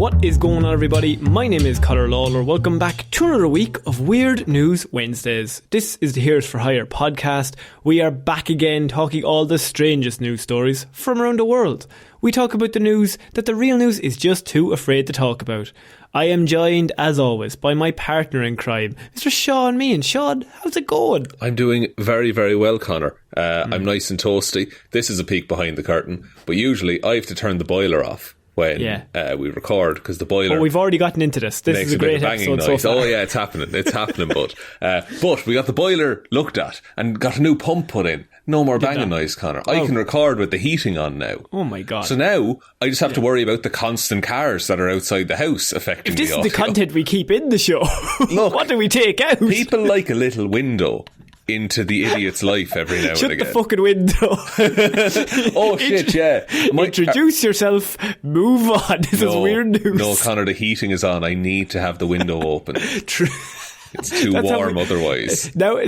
What is going on, everybody? My name is Conor Lawler. Welcome back to another week of Weird News Wednesdays. This is the Here's for Hire podcast. We are back again talking all the strangest news stories from around the world. We talk about the news that the real news is just too afraid to talk about. I am joined, as always, by my partner in crime, Mr. Shaun Meehan. Shaun, how's it going? I'm doing very, very well, Conor. I'm nice and toasty. This is a peek behind the curtain, but usually I have to turn the boiler off when we record, because the boiler... Oh, we've already gotten into this. This is a great episode so far. Oh yeah, it's happening, but we got the boiler looked at and got a new pump put in. No more banging noise, Conor. I can record with the heating on now. Oh my God. So now I just have to worry about the constant cars that are outside the house affecting me. If this is the content we keep in the show, look, what do we take out? People like a little window into the idiot's life every now and again. Shut the fucking window. Oh shit, yeah. Introduce yourself, move on. This is weird news. No, Conor, the heating is on. I need to have the window open. True. It's too warm otherwise. Now,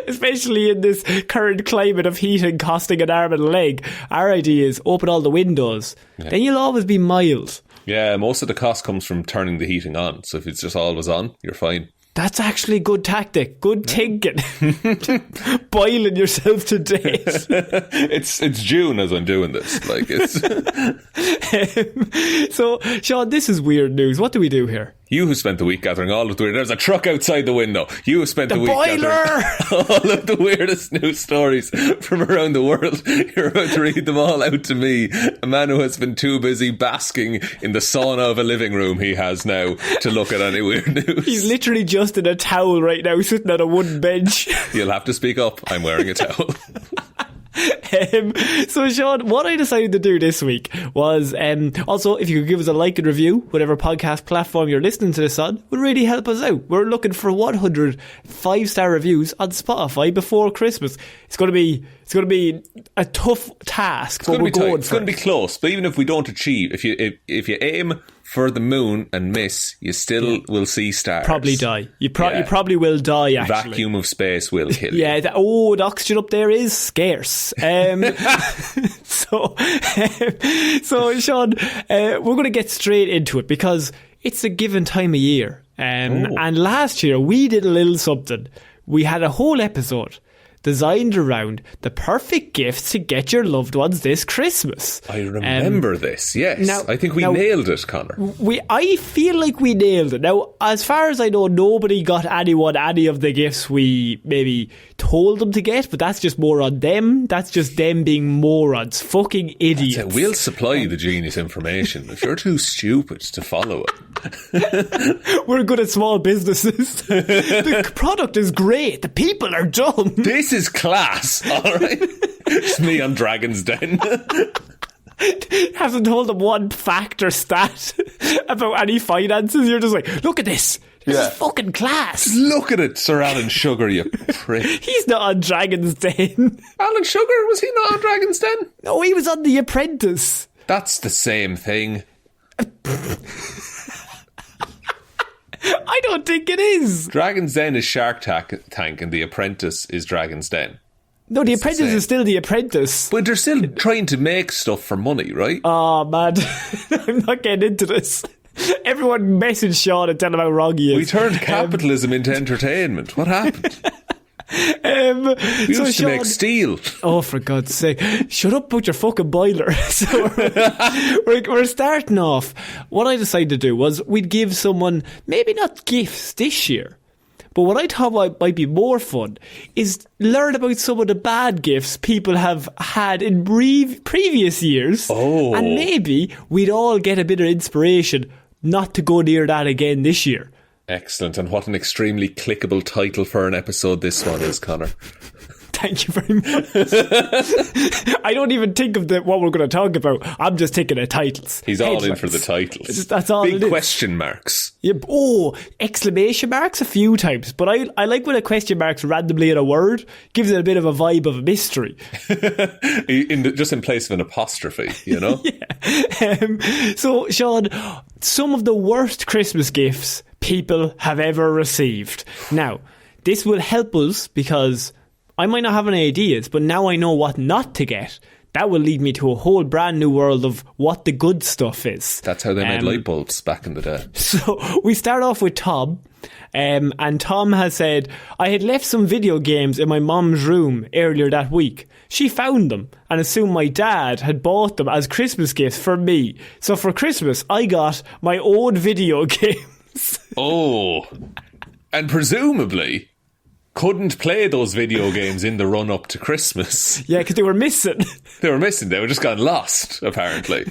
especially in this current climate of heating costing an arm and a leg, our idea is open all the windows. Yeah. Then you'll always be mild. Yeah, most of the cost comes from turning the heating on. So if it's just always on, you're fine. That's actually good tactic. Good thinking. Boiling yourself to death. It's June as I'm doing this. Like it's. So, Shaun, this is weird news. What do we do here? You have spent the week gathering all of the weird... There's a truck outside the window. You have spent the week gathering all of the weirdest news stories from around the world. You're about to read them all out to me. A man who has been too busy basking in the sauna of a living room he has now to look at any weird news. He's literally just in a towel right now, sitting on a wooden bench. You'll have to speak up. I'm wearing a towel. So Shaun, what I decided to do this week was also, if you could give us a like and review, whatever podcast platform you're listening to this on, would really help us out. We're looking for 100 5-star reviews on Spotify before Christmas. It's going to be a tough task, but we're going for it. It's going to be close, but even if we don't achieve, if you aim for the moon and miss, you still will see stars. Probably die. You probably will die, actually. Vacuum of space will kill you. Yeah, the oxygen up there is scarce. So Shaun, we're going to get straight into it because it's a given time of year. And last year we did a little something. We had a whole episode designed around the perfect gifts to get your loved ones this Christmas. I remember this, yes. I think we nailed it, Conor. I feel like we nailed it. Now, as far as I know, nobody got anyone any of the gifts we maybe told them to get, but that's just more on them. That's just them being morons. Fucking idiots. We'll supply the genius information if you're too stupid to follow it. We're good at small businesses. The product is great. The people are dumb. This is class, alright? It's me on Dragon's Den. Hasn't told them one fact or stat about any finances. You're just like, look at this. This is fucking class. Just look at it, Sir Alan Sugar, you prick. He's not on Dragon's Den. Alan Sugar? Was he not on Dragon's Den? No, he was on The Apprentice. That's the same thing. I don't think it is. Dragon's Den is Shark Tank and The Apprentice is Dragon's Den. No, The Apprentice is still The Apprentice. But they're still trying to make stuff for money, right? Oh, man. I'm not getting into this. Everyone message Shaun and tell him how wrong he is. We turned capitalism into entertainment. What happened? We used to make steel. Oh, for God's sake. Shut up about your fucking boiler. So we're starting off. What I decided to do was we'd give someone, maybe not gifts this year, but what I thought might be more fun is learn about some of the bad gifts people have had in previous years. Oh. And maybe we'd all get a bit of inspiration not to go near that again this year. Excellent, and what an extremely clickable title for an episode this one is, Conor. Thank you very much. I don't even think of what we're going to talk about. I'm just thinking of titles. He's all in for the titles. That's all Big it is. Question marks. Yeah, exclamation marks a few times. But I like when a question mark's randomly in a word. Gives it a bit of a vibe of a mystery. Just in place of an apostrophe, you know? Yeah. So, Shaun, some of the worst Christmas gifts people have ever received. Now, this will help us because I might not have any ideas, but now I know what not to get. that will lead me to a whole brand new world of what the good stuff is. That's how they made light bulbs back in the day. So we start off with Tom. And Tom has said, I had left some video games in my mum's room earlier that week. She found them and assumed my dad had bought them as Christmas gifts for me. So for Christmas, I got my old video games. Oh, and presumably couldn't play those video games in the run-up to Christmas. Yeah, because they were missing. They were just gone lost, apparently.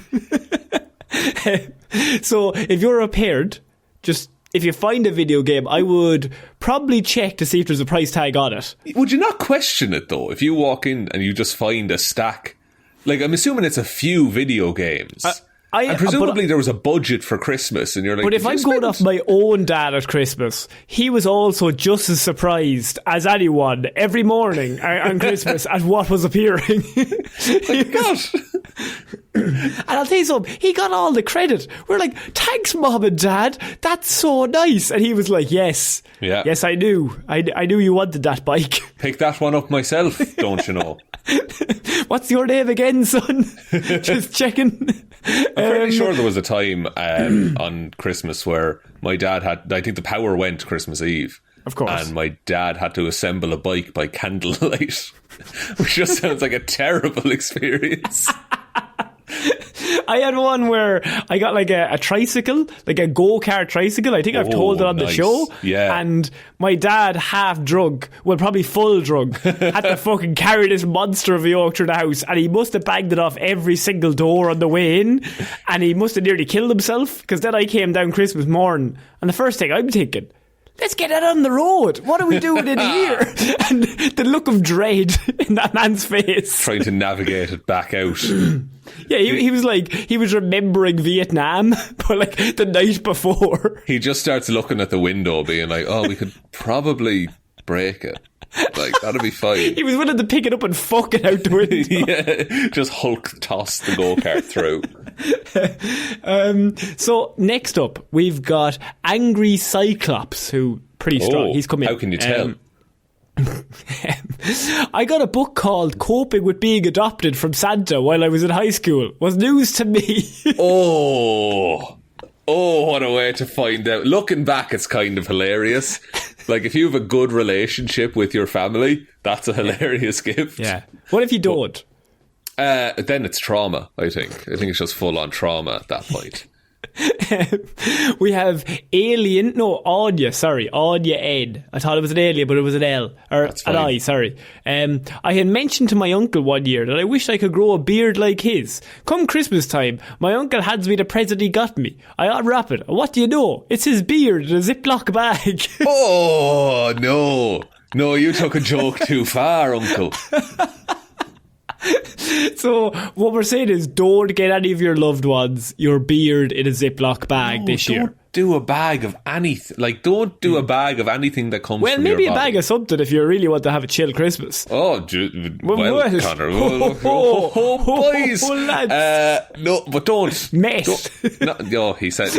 So if you're a parent, just... if you find a video game, I would probably check to see if there's a price tag on it. Would you not question it, though, if you walk in and you just find a stack? Like, I'm assuming it's a few video games. And presumably there was a budget for Christmas, and you're like... But if I'm going off my own dad at Christmas, he was also just as surprised as anyone every morning on Christmas at what was appearing. Oh, God. And I'll tell you something, he got all the credit. We're like, thanks, Mom and Dad, that's so nice. And he was like, yes, I knew you wanted that bike. Pick that one up myself, don't you know? What's your name again, son? Just checking. I'm pretty sure there was a time on Christmas where my dad had, I think the power went Christmas Eve. Of course. And my dad had to assemble a bike by candlelight, which just sounds like a terrible experience. I had one where I got like a tricycle, like a go-kart tricycle. I think I've told it on the show. Yeah. And my dad, half drunk, well, probably full drunk, had to fucking carry this monster of a yoke through the house, and he must have banged it off every single door on the way in, and he must have nearly killed himself, because then I came down Christmas morning, and the first thing I'm thinking, let's get it on the road. What are we doing in here? And the look of dread in that man's face. Trying to navigate it back out. Yeah, he was like, he was remembering Vietnam, but like the night before. He just starts looking at the window being like, oh, we could probably break it. Like, that'd be fine. He was willing to pick it up and fuck it out the window. Yeah, just Hulk toss the go-kart through. So next up, we've got Angry Cyclops, who pretty strong. He's coming. How can you tell? I got a book called Coping with Being Adopted from Santa while I was in high school. Was news to me. Oh, what a way to find out. Looking back, it's kind of hilarious. Like, if you have a good relationship with your family, that's a hilarious gift. Yeah. What if you don't? Then it's trauma, I think. I think it's just full-on trauma at that point. We have Anya Ed. I thought it was an alien, but it was an L. Or an I, sorry. I had mentioned to my uncle one year that I wished I could grow a beard like his. Come Christmas time, my uncle hands me the present he got me. I unwrap it, and what do you know? It's his beard in a Ziploc bag. Oh, no. No, you took a joke too far, uncle. So what we're saying is, don't get any of your loved ones your beard in a Ziploc bag this year. Don't do a bag of anything. Like, don't do a bag of anything that comes from your body. Well, maybe a bag of something if you really want to have a chill Christmas. Oh, Connor. Boys. Lads. No, but don't. Mess. He said,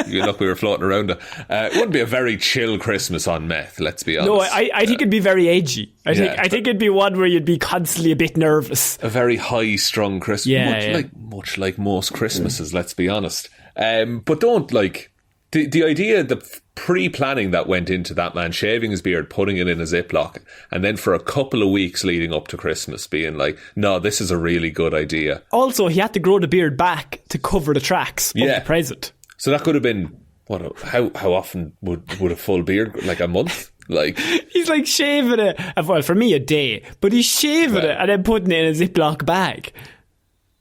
look, we were floating around it. It wouldn't be a very chill Christmas on meth, let's be honest. No, I think it'd be very edgy. I think it'd be one where you'd be constantly a bit nervous. A very high-strung Christmas. Much like most Christmases, let's be honest. But don't, like... The idea, the pre-planning that went into that man shaving his beard, putting it in a Ziploc, and then for a couple of weeks leading up to Christmas being like, no, this is a really good idea. Also, he had to grow the beard back to cover the tracks of the present. So that could have been, how often would a full beard, like a month? Like, he's like shaving it, well, for me a day, but he's shaving it and then putting it in a Ziploc bag.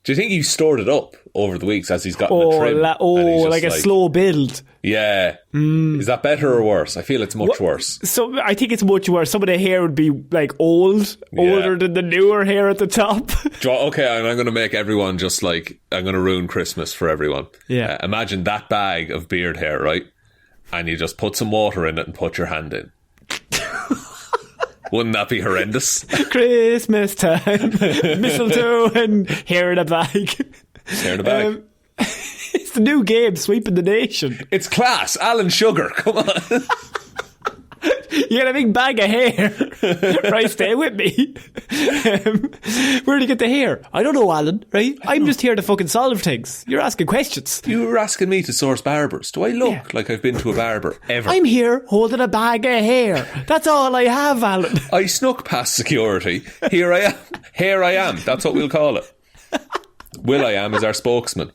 Do you think he stored it up over the weeks as he's gotten the trim? Like a slow build. Yeah. Is that better or worse? I feel it's much worse. So I think it's much worse. Some of the hair would be like older than the newer hair at the top. Okay, and I'm going to make everyone just like, I'm going to ruin Christmas for everyone. Yeah. Imagine that bag of beard hair, right? And you just put some water in it and put your hand in. Wouldn't that be horrendous? Christmas time, mistletoe and hair in a bag. Hair in a bag. It's the new game, Sweeping the Nation. It's class. Alan Sugar, come on. You got a big bag of hair. Right, stay with me. Where do you get the hair? I don't know, Alan, right? I'm just here to fucking solve things. You're asking questions. You were asking me to source barbers. Do I look like I've been to a barber ever? I'm here holding a bag of hair. That's all I have, Alan. I snuck past security. Here I am. Here I am. That's what we'll call it. Will.i.am is our spokesman.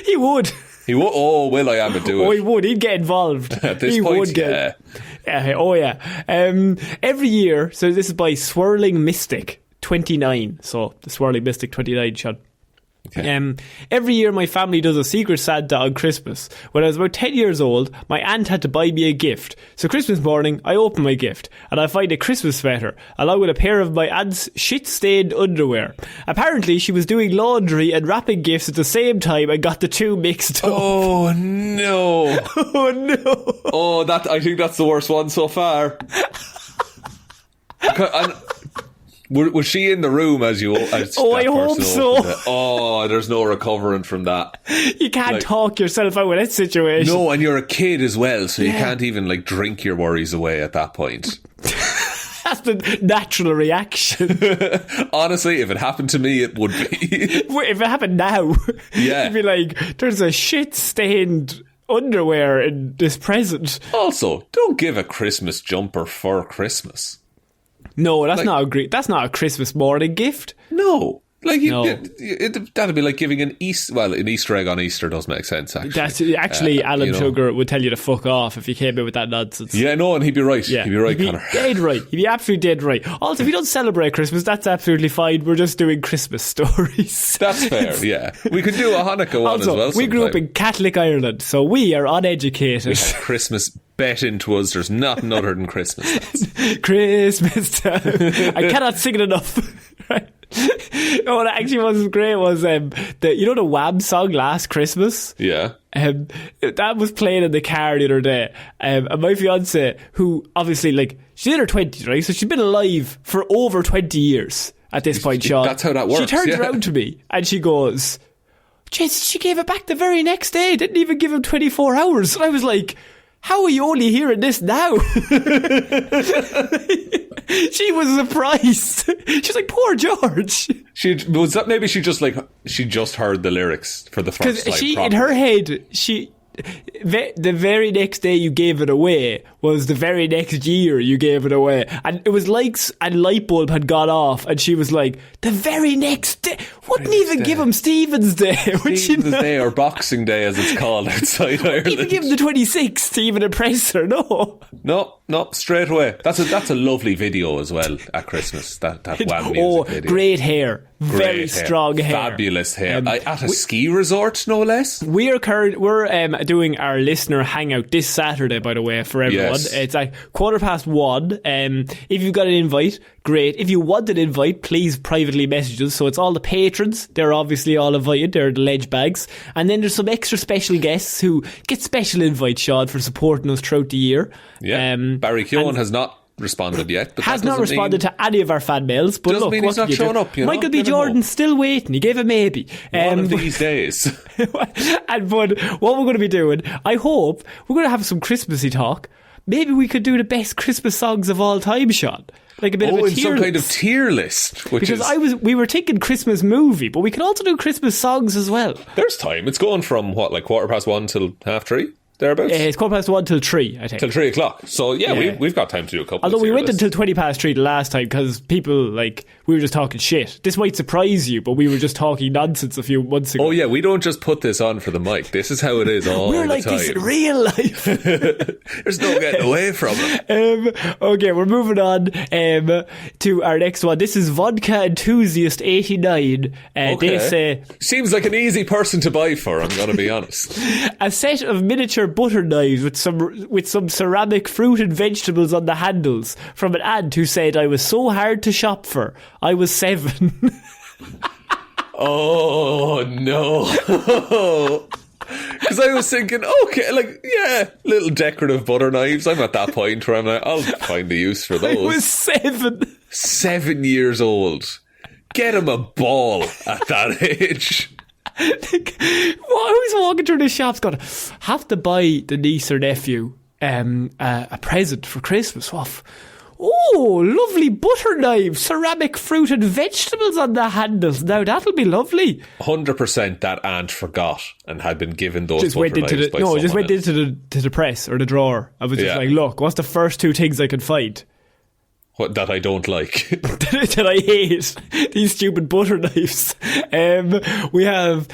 He would. He would. Oh, Will.i.am would do it. Oh, he would. He'd get involved. At this point, yeah. Oh, yeah. Every year, so this is by Swirling Mystic 29. So, the Swirling Mystic 29, Sean. Okay. Every year my family does a secret Santa on Christmas. When I was about 10 years old, my aunt had to buy me a gift. So Christmas morning, I open my gift and I find a Christmas sweater along with a pair of my aunt's shit-stained underwear. Apparently she was doing laundry and wrapping gifts at the same time and got the two mixed up. Oh no. Oh no. Oh, I think that's the worst one so far. Was she in the room as you? I hope so. Oh, there's no recovering from that. You can't talk yourself out of that situation. No, and you're a kid as well, so you can't even drink your worries away at that point. That's the natural reaction. Honestly, if it happened to me, it would be. If it happened now, you'd be like, "There's a shit-stained underwear in this present." Also, don't give a Christmas jumper for Christmas. No, that's not a Christmas morning gift. No. That'd be like giving an Easter egg on Easter does make sense, actually. Alan Sugar would tell you to fuck off if you came in with that nonsense. Yeah, no, and he'd be right. Yeah. He'd be right, Connor. Dead right. He'd be absolutely dead right. Also, if you don't celebrate Christmas, that's absolutely fine. We're just doing Christmas stories. That's fair, yeah. We could do a Hanukkah one as well. We grew up in Catholic Ireland, so we are uneducated. We had Christmas bet into us. There's nothing other than Christmas. Christmas time. I cannot sing it enough. Right. No, what actually was great was the Wham song Last Christmas? Yeah. That was playing in the car the other day. And my fiance, who obviously she's in her 20s, right? So she's been alive for over 20 years at this point, Sean. That's how that works. She turns around to me and she goes, "Jeez, she gave it back the very next day. Didn't even give him 24 hours." And I was like, how are you only hearing this now? She was surprised. She's like, poor George. She just heard the lyrics for the first time. Because in her head, the very next day you gave it away was the very next year you gave it away, and it was like a light bulb had gone off, and she was like, the very next day. Wouldn't even give him Stephen's Day. Stephen's Day, or Boxing Day as it's called outside Ireland. Even give him the 26th to even impress her. No, straight away. That's a lovely video as well at Christmas. That Wham music video. Great hair. Very strong hair. Fabulous hair. At a ski resort, no less. We're doing our listener hangout this Saturday, by the way, for everyone. Yes. It's like 1:15. If you've got an invite, great. If you want an invite, please privately message us. So it's all the patrons. They're obviously all invited. They're the ledge bags. And then there's some extra special guests who get special invites, Sean, for supporting us throughout the year. Yeah. Barry Keoghan has not responded yet, but has not responded to any of our fan mails, but doesn't mean he's not showing up. Michael B. Jordan's still waiting. He gave a maybe one of these days. But what we're going to be doing, I hope we're going to have some Christmassy talk. Maybe we could do the best Christmas songs of all time, Sean. Like a bit of a tier some kind of tier list. We were thinking Christmas movie, but we can also do Christmas songs as well. There's time. It's going from 1:15 till 3:30. Thereabouts? It's 1:15 till 3, I think. Till 3 o'clock. So, we've got time to do a couple. Although we went until 3:20 the last time because people, we were just talking shit. This might surprise you, but we were just talking nonsense a few months ago. Oh, yeah, we don't just put this on for the mic. This is how it is all the time. We're like this in real life. There's no getting away from it. Okay, we're moving on to our next one. This is Vodka Enthusiast 89. They say... Seems like an easy person to buy for, I'm going to be honest. A set of miniature butter knives with some ceramic fruit and vegetables on the handles from an aunt who said I was so hard to shop for. I was 7. Oh no. Because I was thinking, little decorative butter knives. I'm at that point where I'm like, I'll find the use for those. I was 7. 7 years old. Get him a ball at that age. Who's walking through the shops going, have to buy the niece or nephew a present for Christmas. Oh, lovely butter knives, ceramic fruit and vegetables on the handles. Now that'll be lovely. 100% that aunt forgot and had been given those just butter went into knives by someone just went else. into the press or the drawer. I was just like, look, what's the first 2 things I can find? What, that I don't like. that I hate. These stupid butter knives. We have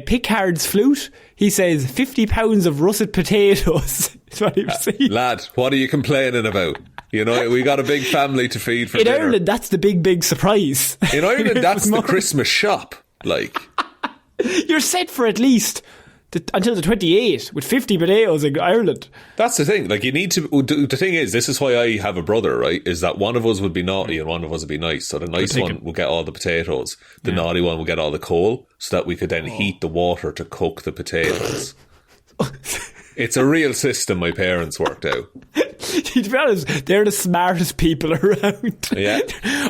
Pickard's flute. He says 50 pounds of russet potatoes. That's what he was saying. Lad, what are you complaining about? You know, we got a big family to feed for in dinner. Ireland, that's the big surprise. In Ireland, that's the Christmas shop. Like, you're set for at least until the 28th with 50 potatoes in Ireland. That's the thing. Like, you need to. The thing is, this is why I have a brother, right? Is that one of us would be naughty and one of us would be nice. So the nice one will get all the potatoes. The naughty one will get all the coal, so that we could then heat the water to cook the potatoes. It's a real system my parents worked out. To be honest, they're the smartest people around. Yeah.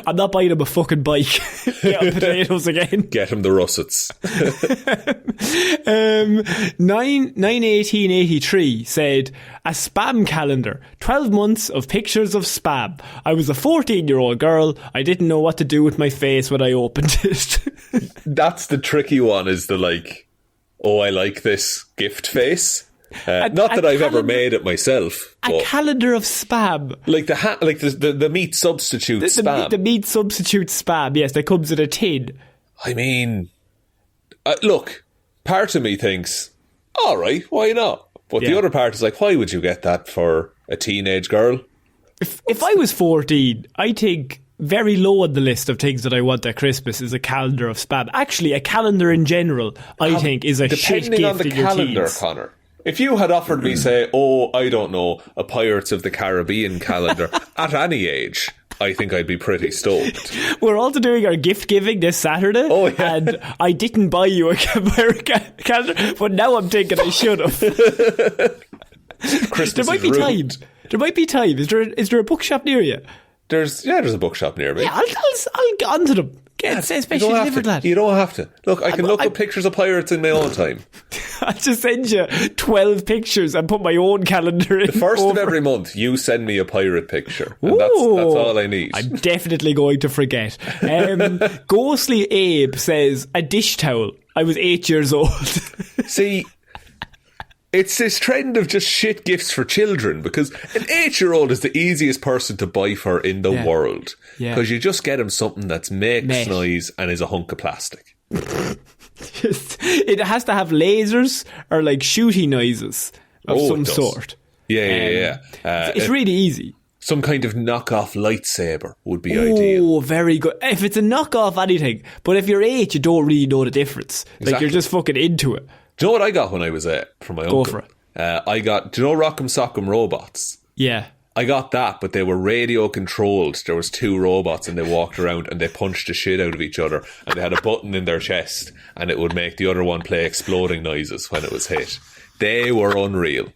I'm not buying them a fucking bike. Get on potatoes again. Get him the russets. 9/18/83 said, a spam calendar. 12 months of pictures of spam. I was a 14-year-old girl. I didn't know what to do with my face when I opened it. That's the tricky one, is the like, oh, I like this gift face. Not that I've ever made it myself. A calendar of spam. Like the meat substitute spam. The meat substitute spam, yes, that comes in a tin. I mean, look, part of me thinks, all right, why not? But the other part is like, why would you get that for a teenage girl? If I was 14, I think very low on the list of things that I want at Christmas is a calendar of spam. Actually, a calendar in general, I think, is a shit gift depending on the in your calendar, teens. Connor. If you had offered me, say, I don't know, a Pirates of the Caribbean calendar at any age, I think I'd be pretty stoked. We're also doing our gift giving this Saturday. Oh, yeah. And I didn't buy you a calendar, but now I'm thinking I should have. Christmas There might be time. There might be time. Is there a bookshop near you? There's a bookshop near me. Yeah, I'll get onto them. Get especially delivered, lad. You don't have to. Look, I can look up pictures of pirates in my own time. I'll just send you 12 pictures and put my own calendar in. The first of every month, you send me a pirate picture. And that's all I need. I'm definitely going to forget. Ghostly Abe says, a dish towel. I was 8 years old. See, it's this trend of just shit gifts for children, because an 8-year-old is the easiest person to buy for in the world. Because you just get him something that makes noise and is a hunk of plastic. It has to have lasers or like shooty noises of some sort. Yeah. It's really easy. Some kind of knockoff lightsaber would be ideal. Oh, very good. If it's a knockoff anything, but if you're 8, you don't really know the difference. Exactly. Like, you're just fucking into it. Do you know what I got when I was from my uncle? Go for it. I got, do you know Rock'em Sock'em robots? Yeah. I got that, but they were radio controlled. There was 2 robots and they walked around and they punched the shit out of each other, and they had a button in their chest and it would make the other one play exploding noises when it was hit. They were unreal.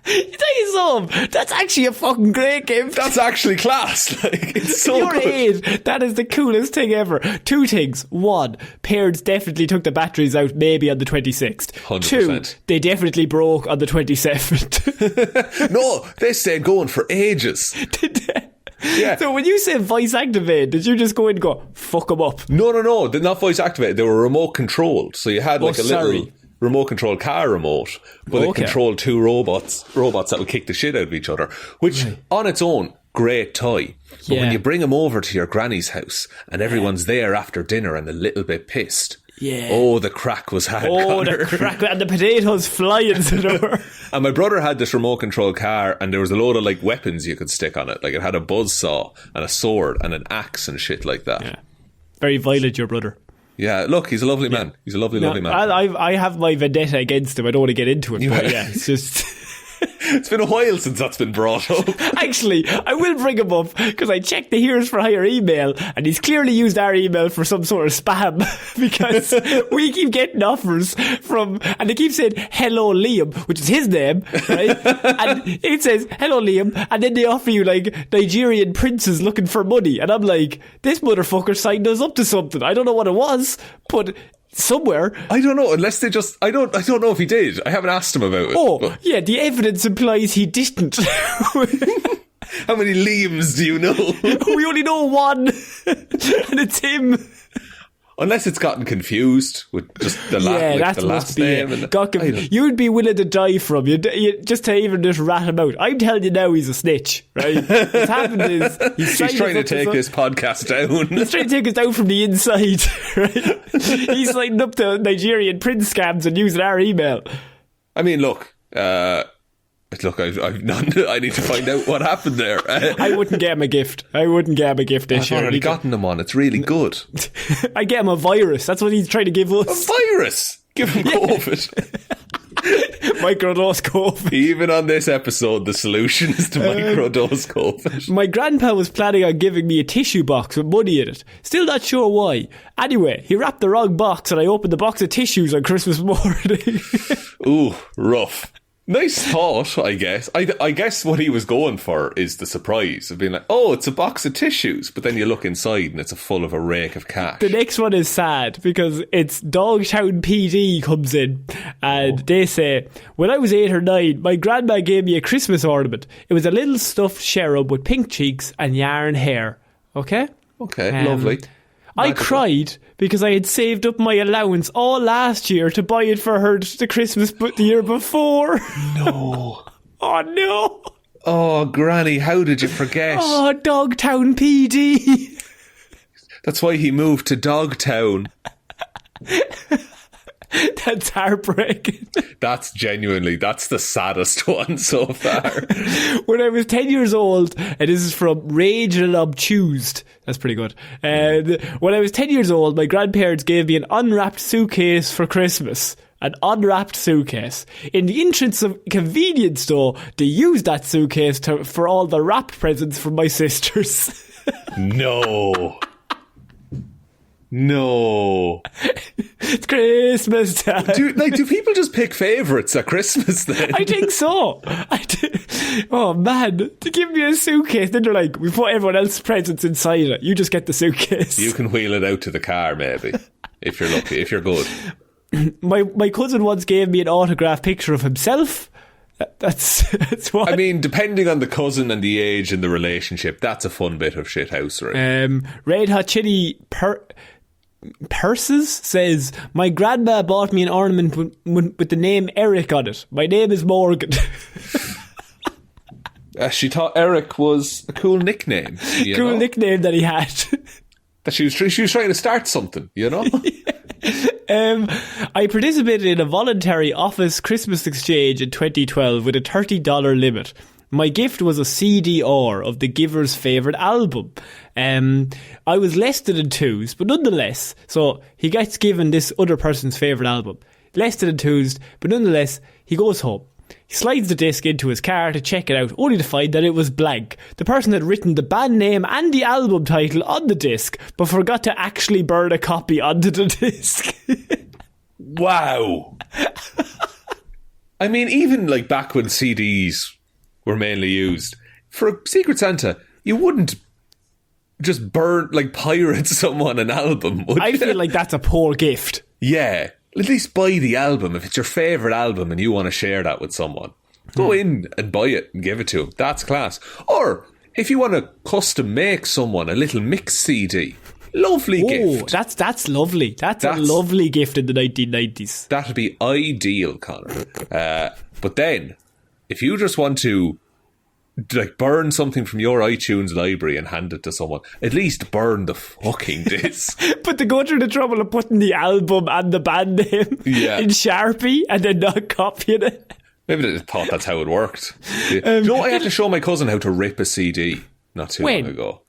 You tell you something, that's actually a fucking great gift. That's actually class. Like, it's so You're good. 8. That is the coolest thing ever. 2 things. 1, parents definitely took the batteries out maybe on the 26th. 100%. 2, they definitely broke on the 27th. No, they stayed going for ages. Did they? Yeah. So when you say voice activated, did you just go in and go, fuck them up? No. They're not voice activated. They were remote controlled. So you had like a little remote controlled car remote, but it controlled 2 robots that would kick the shit out of each other, which on its own, great toy. But when you bring them over to your granny's house and everyone's there after dinner and a little bit pissed, the crack was had. The crack, and the potatoes flying to the door. And my brother had this remote control car, and there was a load of like weapons you could stick on it. Like, it had a buzzsaw and a sword and an axe and shit like that. Yeah. Very violent, your brother. Yeah, look, he's a lovely man. He's a lovely man. I have my vendetta against him. I don't want to get into it, but it's just... It's been a while since that's been brought up. Actually, I will bring him up because I checked the Here's for Hire email and he's clearly used our email for some sort of spam because we keep getting offers from, and they keep saying hello Liam, which is his name, right? And it says hello Liam, and then they offer you like Nigerian princes looking for money, and I'm like, this motherfucker signed us up to something. I don't know what it was, but somewhere. I don't know, unless they just... I don't know if he did. I haven't asked him about it. Oh, yeah, the evidence implies he didn't. How many Liams do you know? We only know one, and it's him. Unless it's gotten confused with just the, the last name. And you'd be willing to die for him. You just to even just rat him out. I'm telling you now, he's a snitch, right? What's happened is he's trying to take this podcast down. He's trying to take us down from the inside, right? He's lighting up the Nigerian prince scams and using our email. I mean, look, I've none. I need to find out what happened there. I wouldn't get him a gift. This year. I've already gotten him one. It's really good. I get him a virus. That's what he's trying to give us. A virus? Give him COVID. Microdose COVID. Even on this episode, the solution is to microdose COVID. My grandpa was planning on giving me a tissue box with money in it. Still not sure why. Anyway, he wrapped the wrong box and I opened the box of tissues on Christmas morning. Ooh, rough. Nice thought, I guess. I guess what he was going for is the surprise of being like, oh, it's a box of tissues. But then you look inside and it's full of a rake of cash. The next one is sad because it's Dogtown PD comes in and they say, when I was 8 or 9, my grandma gave me a Christmas ornament. It was a little stuffed cherub with pink cheeks and yarn hair. Okay? Okay, lovely. I cried because I had saved up my allowance all last year to buy it for her the Christmas the year before. No. Oh, no. Oh, Granny, how did you forget? Oh, Dogtown PD. That's why he moved to Dogtown. That's heartbreaking. That's the saddest one so far. When I was 10 years old, and this is from Rage and Obtused. That's pretty good. When I was 10 years old, my grandparents gave me an unwrapped suitcase for Christmas. An unwrapped suitcase. In the entrance of convenience store, they used that suitcase for all the wrapped presents from my sisters. No. It's Christmas time. Do people just pick favourites at Christmas then? I think so. Oh man, to give me a suitcase, then they're like, we put everyone else's presents inside it. You just get the suitcase. You can wheel it out to the car maybe, if you're lucky, if you're good. My cousin once gave me an autographed picture of himself. That's what. I mean, depending on the cousin and the age and the relationship, that's a fun bit of shithousery. Red Hot Chili Purses says, my grandma bought me an ornament with the name Eric on it. My name is Morgan. She thought Eric was a cool nickname. Nickname that he had. That she was trying to start something, you know? I participated in a voluntary office Christmas exchange in 2012 with a $30 limit. My gift was a CD-R of the giver's favourite album. I was less than enthused, but nonetheless, so he gets given this other person's favourite album. Less than enthused, but nonetheless, he goes home. He slides the disc into his car to check it out, only to find that it was blank. The person had written the band name and the album title on the disc, but forgot to actually burn a copy onto the disc. Wow. I mean, even like back when CDs were mainly used, for a Secret Santa, you wouldn't just burn, like, pirate someone an album, would you? I feel like that's a poor gift. Yeah. At least buy the album. If it's your favourite album and you want to share that with someone, go in and buy it and give it to them. That's class. Or if you want to custom make someone a little mix CD, lovely gift. That's lovely. That's a lovely gift in the 1990s. That'd be ideal, Connor. But then, if you just want to like burn something from your iTunes library and hand it to someone, at least burn the fucking disc. But to go through the trouble of putting the album and the band name in Sharpie and then not copying it. Maybe they thought that's how it worked. You know, I had to show my cousin how to rip a CD not too long ago.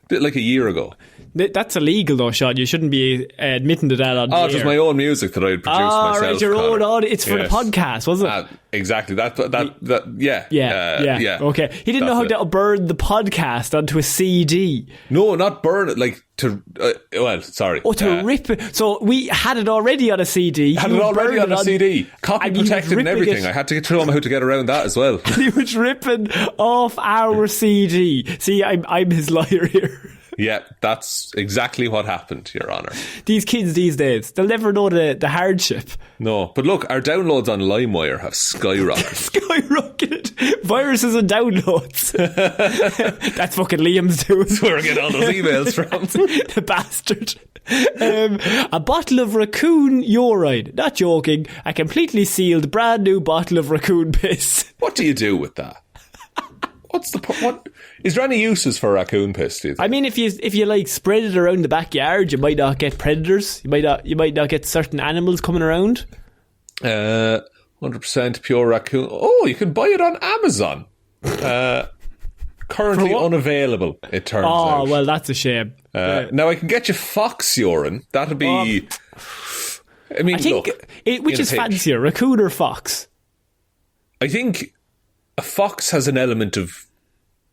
Like a year ago. That's illegal though, Shaun. You shouldn't be admitting to that on the air. Just my own music that I had produced myself. Right, your own. It's for the podcast, was it? Exactly. Yeah. Okay. He didn't know how to burn the podcast onto a CD. No, not burn it. Like to. Sorry. Oh, to rip it. So we had it already on a CD. Had it already on a CD. Copy protected and everything. I had to show him how to get around that as well. He was ripping off our CD. See, I'm his liar here. Yeah, that's exactly what happened, Your Honour. These kids these days, they'll never know the hardship. No, but look, our downloads on LimeWire have skyrocketed. Skyrocketed. Viruses and downloads. That's fucking Liam's doing. That's where we're getting all those emails from. The bastard. A bottle of raccoon urine. Not joking. A completely sealed, brand new bottle of raccoon piss. What do you do with that? What is there any uses for raccoon piss, do you think? I mean, if you like spread it around the backyard, you might not get predators. You might not get certain animals coming around. 100% pure raccoon. Oh, you can buy it on Amazon. Currently unavailable, it turns out. Oh, well, that's a shame. Now I can get you fox urine. That'll be... I think look, which is fancier, raccoon or fox? I think a fox has an element of...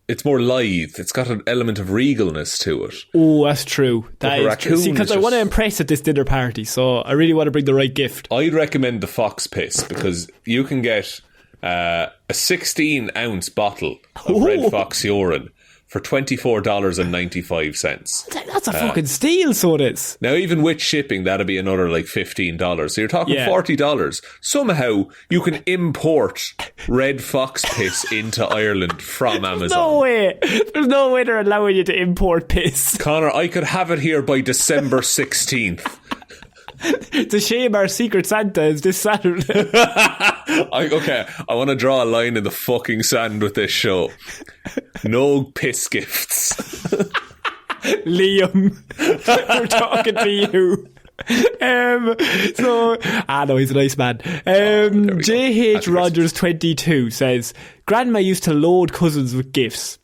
It's more lithe. It's got an element of regalness to it. Oh, that's true. That is true. See, because I want to impress at this dinner party, so I really want to bring the right gift. I'd recommend the fox piss because you can get a 16-ounce bottle of red fox urine for $24.95. That's a fucking steal, so it is. Now, even with shipping, that'd be another like $15. So you're talking $40. Somehow, you can import red fox piss into Ireland from Amazon. No way. There's no way they're allowing you to import piss. Connor, I could have it here by December 16th. It's a shame our Secret Santa is this Saturday. I want to draw a line in the fucking sand with this show. No piss gifts. Liam, we're talking to you. No, he's a nice man. J.H. Rogers 22 says, Grandma used to load cousins with gifts.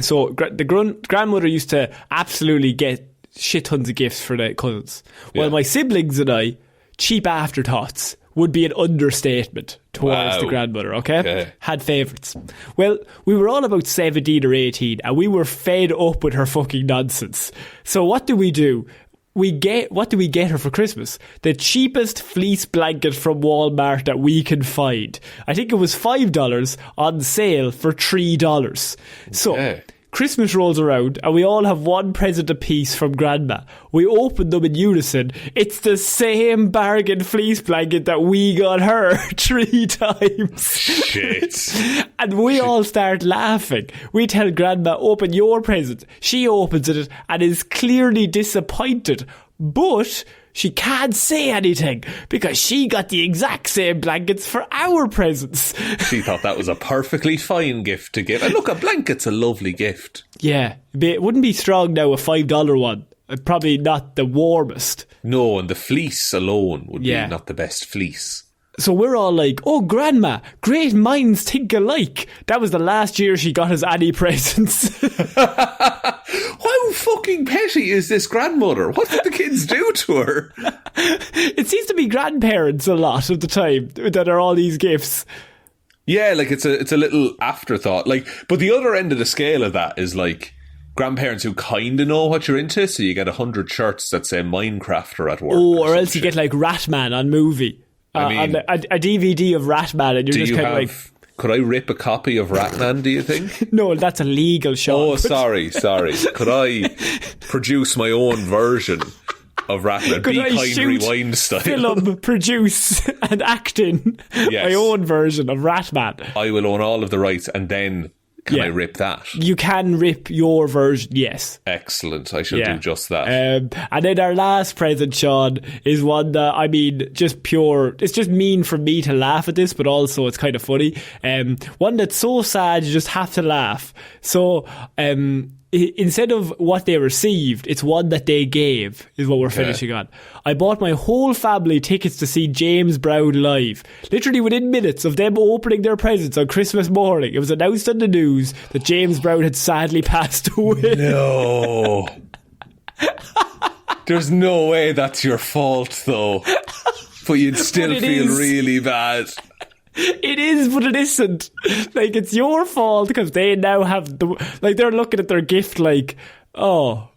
So the grandmother used to absolutely get shit tons of gifts for the cousins. While my siblings and I, cheap afterthoughts would be an understatement towards the grandmother, okay? Had favourites. Well, we were all about 17 or 18 and we were fed up with her fucking nonsense. So what do? What do we get her for Christmas? The cheapest fleece blanket from Walmart that we can find. I think it was $5 on sale for $3. So Christmas rolls around and we all have one present apiece from Grandma. We open them in unison. It's the same bargain fleece blanket that we got her 3 times. Shit. And we all start laughing. We tell Grandma, open your present. She opens it and is clearly disappointed. But she can't say anything because she got the exact same blankets for our presents. She thought that was a perfectly fine gift to give. And look, a blanket's a lovely gift. Yeah, it wouldn't be strong now, a $5 one. Probably not the warmest. No, and the fleece alone would be not the best fleece. So we're all like, oh, Grandma, great minds think alike. That was the last year she got us any presents. How fucking petty is this grandmother? What did the kids do to her? It seems to be grandparents a lot of the time that are all these gifts. Yeah, like it's a little afterthought. Like, but the other end of the scale of that is like grandparents who kind of know what you're into. So you get 100 shirts that say Minecrafter at work. Oh, or else you get like Ratman on movie. I mean, a DVD of Ratman, and you're just kind of like... Could I rip a copy of Ratman, do you think? No, that's illegal, Shaun. Oh, sorry. Could I produce my own version of Ratman? Could Be I Kind Rewind style. Film, produce and act in my own version of Ratman. I will own all of the rights and then... Can I rip that? You can rip your version, yes. Excellent. I shall do just that. And then our last present, Shaun, is one that, I mean, just pure... It's just mean for me to laugh at this, but also it's kind of funny. One that's so sad you just have to laugh. So... instead of what they received, it's one that they gave, is what we're finishing on. I bought my whole family tickets to see James Browne live. Literally within minutes of them opening their presents on Christmas morning, it was announced on the news that James Browne had sadly passed away. No. There's no way that's your fault, though. But you'd still feel really bad. It is, but it isn't. Like, it's your fault because they now have they're looking at their gift like, oh,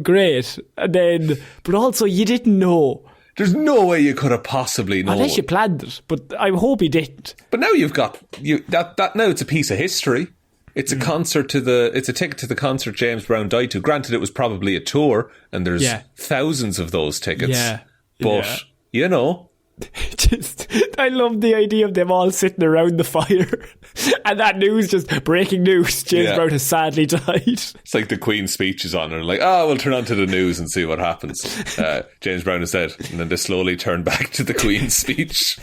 great. And then, but also you didn't know. There's no way you could have possibly known. Unless you planned it, but I hope you didn't. But now you've got, that now it's a piece of history. It's a concert it's a ticket to the concert James Browne died to. Granted, it was probably a tour, and there's thousands of those tickets. Yeah. But, you know. I love the idea of them all sitting around the fire and that news, just breaking news, James Browne has sadly died. It's like the Queen's speech is on, and like, we'll turn on to the news and see what happens. James Browne is dead, and then they slowly turn back to the Queen's speech.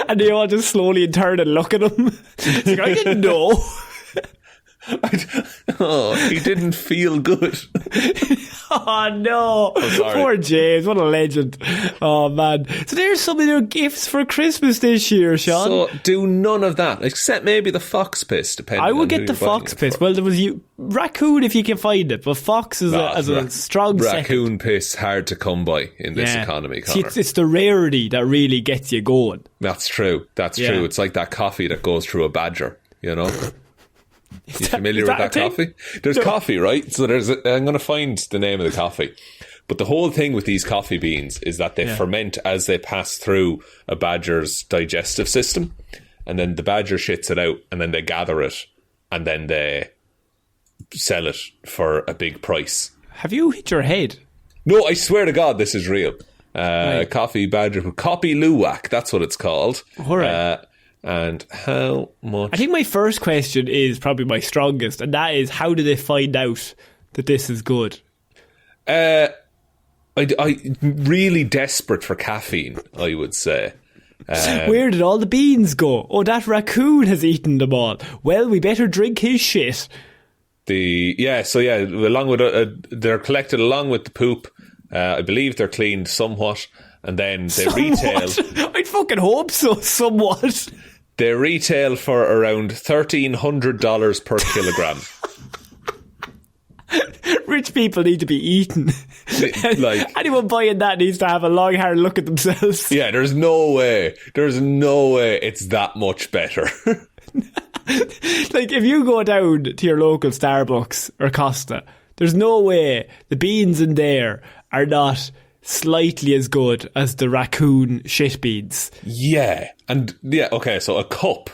And they all just slowly turn and look at him. It's like, I didn't know. He didn't feel good. Oh no, poor James, what a legend. Oh man. So there's some of your gifts for Christmas this year, Shaun. So do none of that, except maybe the fox piss, depending. I would get the fox piss. Well, there was raccoon if you can find it, but fox is a strong raccoon second. Piss hard to come by in this economy, Connor. See, it's the rarity that really gets you going. That's true. True. It's like that coffee that goes through a badger, you know. You familiar with that coffee? There's coffee, right? So I'm going to find the name of the coffee. But the whole thing with these coffee beans is that they ferment as they pass through a badger's digestive system. And then the badger shits it out, and then they gather it, and then they sell it for a big price. Have you hit your head? No, I swear to God, this is real. Coffee badger, Kopi Luwak, that's what it's called. All right. And how much? I think my first question is probably my strongest, and that is, how do they find out that this is good? I really desperate for caffeine, I would say. Where did all the beans go? Oh, that raccoon has eaten them all. Well, we better drink his shit. Along with they're collected along with the poop. I believe they're cleaned somewhat, and then they retail. I'd fucking hope so. Somewhat. They retail for around $1,300 per kilogram. Rich people need to be eaten. Like, anyone buying that needs to have a long hard look at themselves. Yeah, there's no way it's that much better. Like, if you go down to your local Starbucks or Costa, there's no way the beans in there are not slightly as good as the raccoon shit beans. Okay, so a cup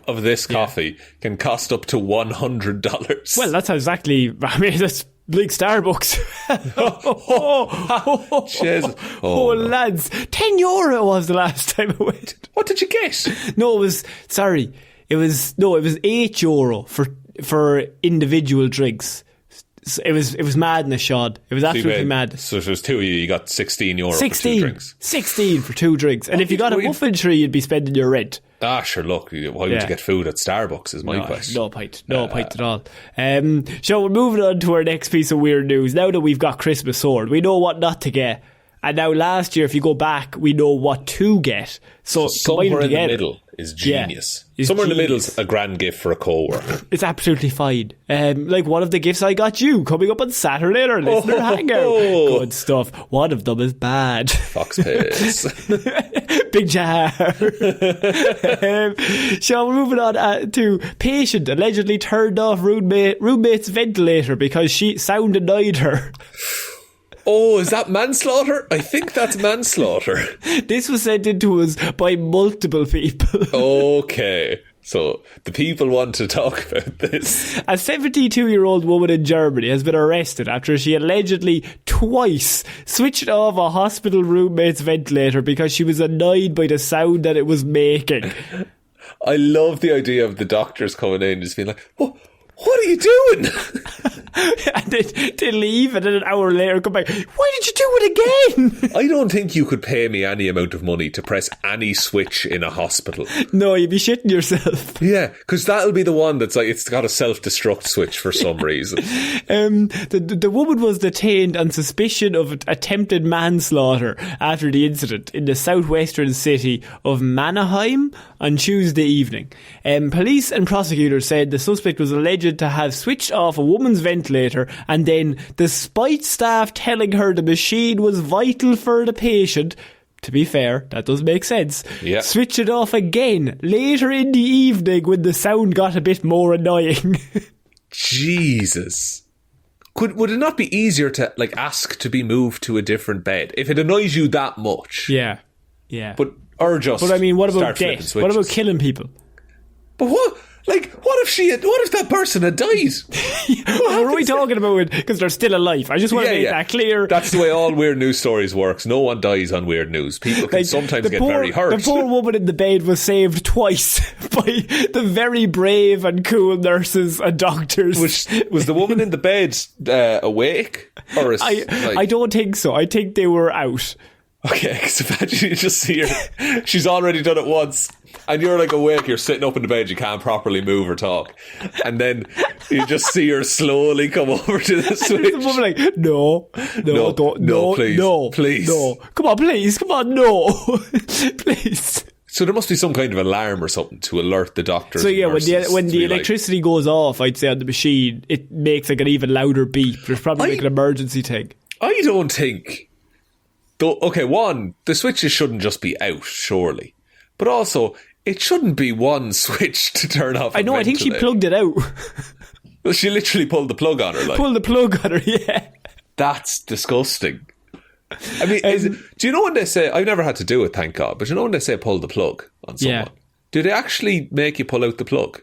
of this coffee can cost up to $100. Well, that's exactly, I mean, that's like Starbucks. Jesus. Lads, €10 was the last time I went. What did you get? No, it was €8 for individual drinks. It was madness, Shaun. It was absolutely mad. So if there's two of you got €16 for 2 drinks. 16 for 2 drinks. And if you got a muffin tree, you'd be spending your rent. Sure, look, why would you get food at Starbucks is my question. No point at all. So we're moving on to our next piece of weird news. Now that we've got Christmas sorted, we know what not to get. And now last year, if you go back, we know what to get. So somewhere in the middle is genius. Somewhere in the middle is a grand gift for a co-worker. It's absolutely fine. Like one of the gifts I got you coming up on Saturday at our listener hangout. Good stuff. One of them is bad. Fox piss. Big jar. So we're moving on to patient allegedly turned off roommate's ventilator because sound annoyed her. Oh, is that manslaughter? I think that's manslaughter. This was sent in to us by multiple people. Okay. So the people want to talk about this. A 72-year-old woman in Germany has been arrested after she allegedly twice switched off a hospital roommate's ventilator because she was annoyed by the sound that it was making. I love the idea of the doctors coming in and just being like, what are you doing? And they leave, and then an hour later come back. Why did you do it again? I don't think you could pay me any amount of money to press any switch in a hospital. No, you'd be shitting yourself. Yeah, because that'll be the one that's like, it's got a self-destruct switch for some reason. The woman was detained on suspicion of attempted manslaughter after the incident in the southwestern city of Mannheim on Tuesday evening. Police and prosecutors said the suspect was alleged to have switched off a woman's ventilator, and then, despite staff telling her the machine was vital for the patient, to be fair, that does make sense, switch it off again later in the evening when the sound got a bit more annoying. Jesus. Would it not be easier to ask to be moved to a different bed if it annoys you that much? Yeah. But I mean, what about death? What about killing people? But what? Like, what if that person had died? What are we talking about? Because they're still alive. I just want to make that clear. That's the way all weird news stories works. No one dies on weird news. People can sometimes get very hurt. The poor woman in the bed was saved twice by the very brave and cool nurses and doctors. Was the woman in the bed awake? Or I don't think so. I think they were out. Okay, because imagine you just see her. She's already done it once. And you're like awake, you're sitting up in the bed, you can't properly move or talk. And then you just see her slowly come over to the switch. And the woman like, no, please. Come on, no. Please. So there must be some kind of alarm or something to alert the doctors. So yeah, when the electricity goes off, I'd say on the machine, it makes like an even louder beep. There's probably like an emergency thing. I don't think... Okay, one, the switches shouldn't just be out, surely. But also, it shouldn't be one switch to turn off. I know, I think she plugged it out. Well, she literally pulled the plug on her. Pulled the plug on her, yeah. That's disgusting. I mean, do you know when they say, I've never had to do it, thank God, but you know when they say pull the plug on someone? Yeah. Do they actually make you pull out the plug?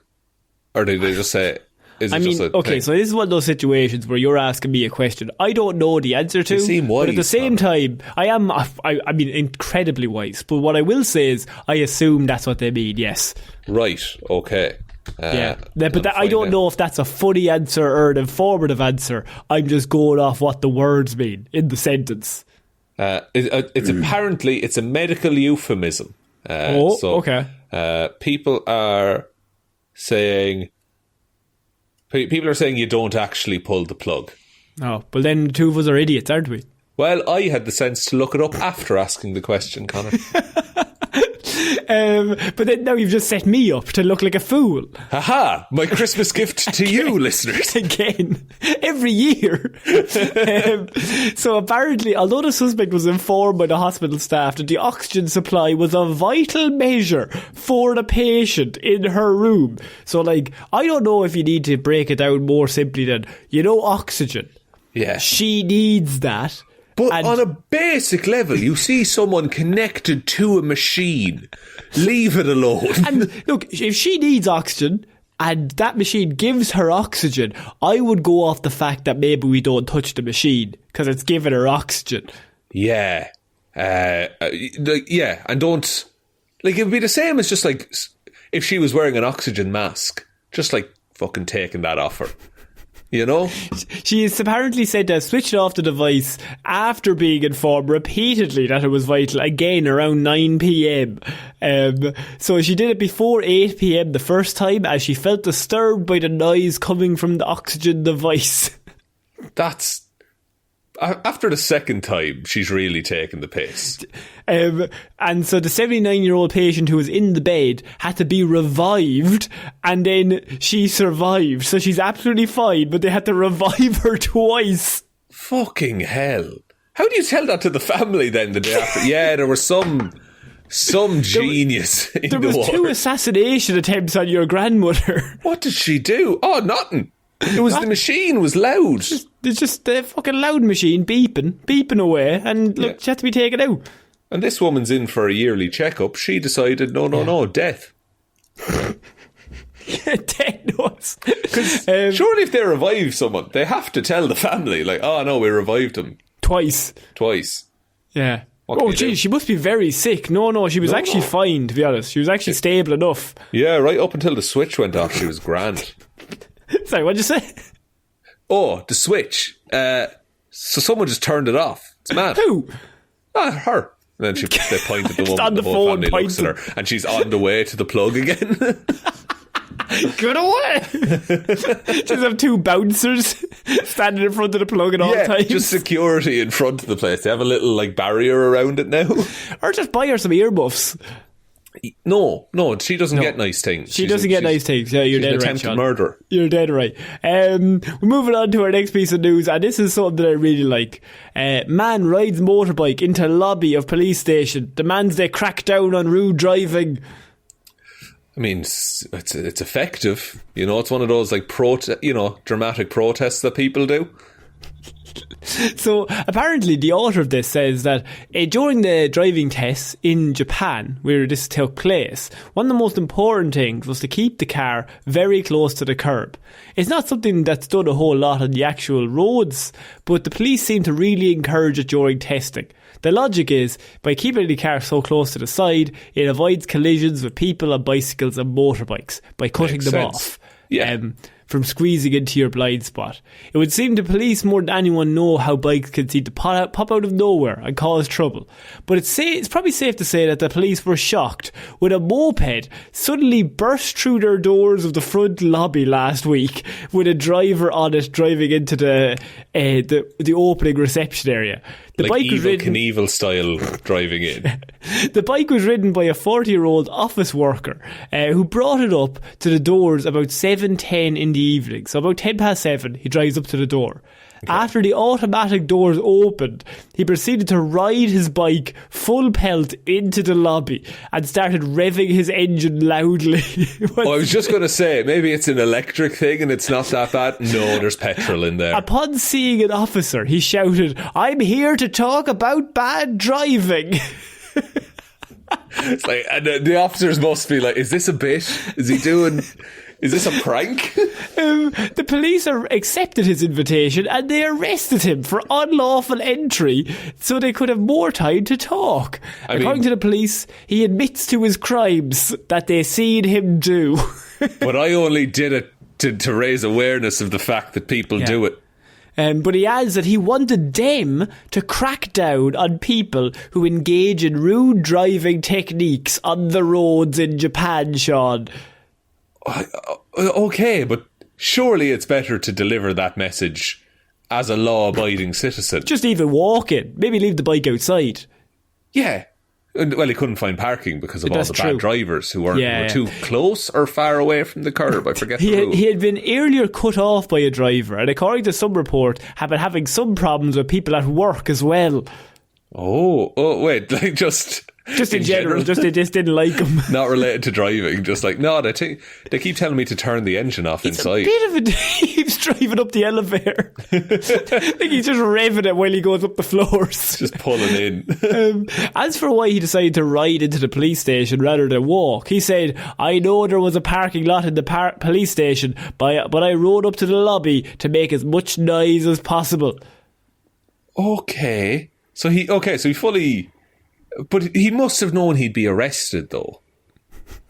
Or do they just say... So this is one of those situations where you're asking me a question I don't know the answer to. You seem wise, but at the same time, I mean, incredibly wise. But what I will say is, I assume that's what they mean. Yes. Right. Okay. But I don't know if that's a funny answer or an informative answer. I'm just going off what the words mean in the sentence. It's apparently it's a medical euphemism. Okay. People are saying you don't actually pull the plug. Oh, well then the two of us are idiots, aren't we? Well, I had the sense to look it up after asking the question, Connor. But then now you've just set me up to look like a fool. Haha, my Christmas gift to you, listeners. Again, every year. So apparently, although the suspect was informed by the hospital staff that the oxygen supply was a vital measure for the patient in her room. So like, I don't know if you need to break it down more simply than, oxygen. Yeah. She needs that. But on a basic level, you see someone connected to a machine. Leave it alone. And look, if she needs oxygen and that machine gives her oxygen, I would go off the fact that maybe we don't touch the machine because it's giving her oxygen. Yeah. And don't... Like, it would be the same as just like if she was wearing an oxygen mask. Just like fucking taking that off her. You know? She is apparently said to have switched off the device after being informed repeatedly that it was vital, again around 9 p.m. So she did it before 8 p.m. the first time as she felt disturbed by the noise coming from the oxygen device. That's... After the second time, she's really taken the piss. And so the 79-year-old patient who was in the bed had to be revived, and then she survived. So she's absolutely fine, but they had to revive her twice. Fucking hell. How do you tell that to the family then the day after? Yeah, there was some genius in the war. There was 2 assassination attempts on your grandmother. What did she do? Oh, nothing. It was the machine was loud. It's just the fucking loud machine beeping away, and look, she had to be taken out. And this woman's in for a yearly checkup. She decided, no, death. Death knows. Because surely if they revive someone, they have to tell the family, like, oh no, we revived him. Twice. Yeah. Gee, she must be very sick. No, she was actually fine, to be honest. She was actually stable enough. Yeah, right up until the switch went off, she was grand. Sorry, what'd you say? Oh, the switch. So someone just turned it off. It's mad. Who? Her. And then they pointed the woman. On the whole phone, family looks at her, and she's on the way to the plug again. Get away! Just have 2 bouncers standing in front of the plug at all times. Just security in front of the place. They have a little like barrier around it now. Or just buy her some earmuffs. No, she doesn't get nice things. She doesn't get nice things. Yeah, you're dead right, attempted murder. You're dead right. We're moving on to our next piece of news, and this is something that I really like. Man rides motorbike into lobby of police station. Demands they crack down on rude driving. I mean, it's effective. It's one of those like dramatic protests that people do. So apparently the author of this says that during the driving tests in Japan, where this took place, one of the most important things was to keep the car very close to the curb. It's not something that's done a whole lot on the actual roads, but the police seem to really encourage it during testing. The logic is, by keeping the car so close to the side, it avoids collisions with people on bicycles and motorbikes by cutting them off. Yeah. From squeezing into your blind spot. It would seem the police more than anyone know how bikes can seem to pop out of nowhere and cause trouble. But it's probably safe to say that the police were shocked when a moped suddenly burst through their doors of the front lobby last week with a driver on it driving into the opening reception area. The like bike was ridden, Knievel style driving in. The bike was ridden by a 40-year-old office worker who brought it up to the doors about 7:10 in the evening. So about 7:10, he drives up to the door. Okay. After the automatic doors opened, he proceeded to ride his bike full pelt into the lobby and started revving his engine loudly. I was just going to say, maybe it's an electric thing and it's not that bad. No, there's petrol in there. Upon seeing an officer, he shouted, "I'm here to talk about bad driving." It's like, and the officers must be like, is this a bit? Is this a prank? The police accepted his invitation and they arrested him for unlawful entry so they could have more time to talk. According to the police, he admits to his crimes that they seen him do. But I only did it to raise awareness of the fact that people do it. But he adds that he wanted them to crack down on people who engage in rude driving techniques on the roads in Japan, Shaun. Okay, but surely it's better to deliver that message as a law-abiding citizen. Just even walk it. Maybe leave the bike outside. Yeah. Well, he couldn't find parking because of all the bad drivers who were too close or far away from the curb. I forget the rule. He had been earlier cut off by a driver, and according to some report, had been having some problems with people at work as well. Oh, wait, like just in general, just they just didn't like him. Not related to driving, just like, no, they keep telling me to turn the engine off inside. A bit of he keeps driving up the elevator. I think he's just revving it while he goes up the floors. Just pulling in. As for why he decided to ride into the police station rather than walk, he said, "I know there was a parking lot in the police station, but I rode up to the lobby to make as much noise as possible." Okay. So he fully... But he must have known he'd be arrested, though.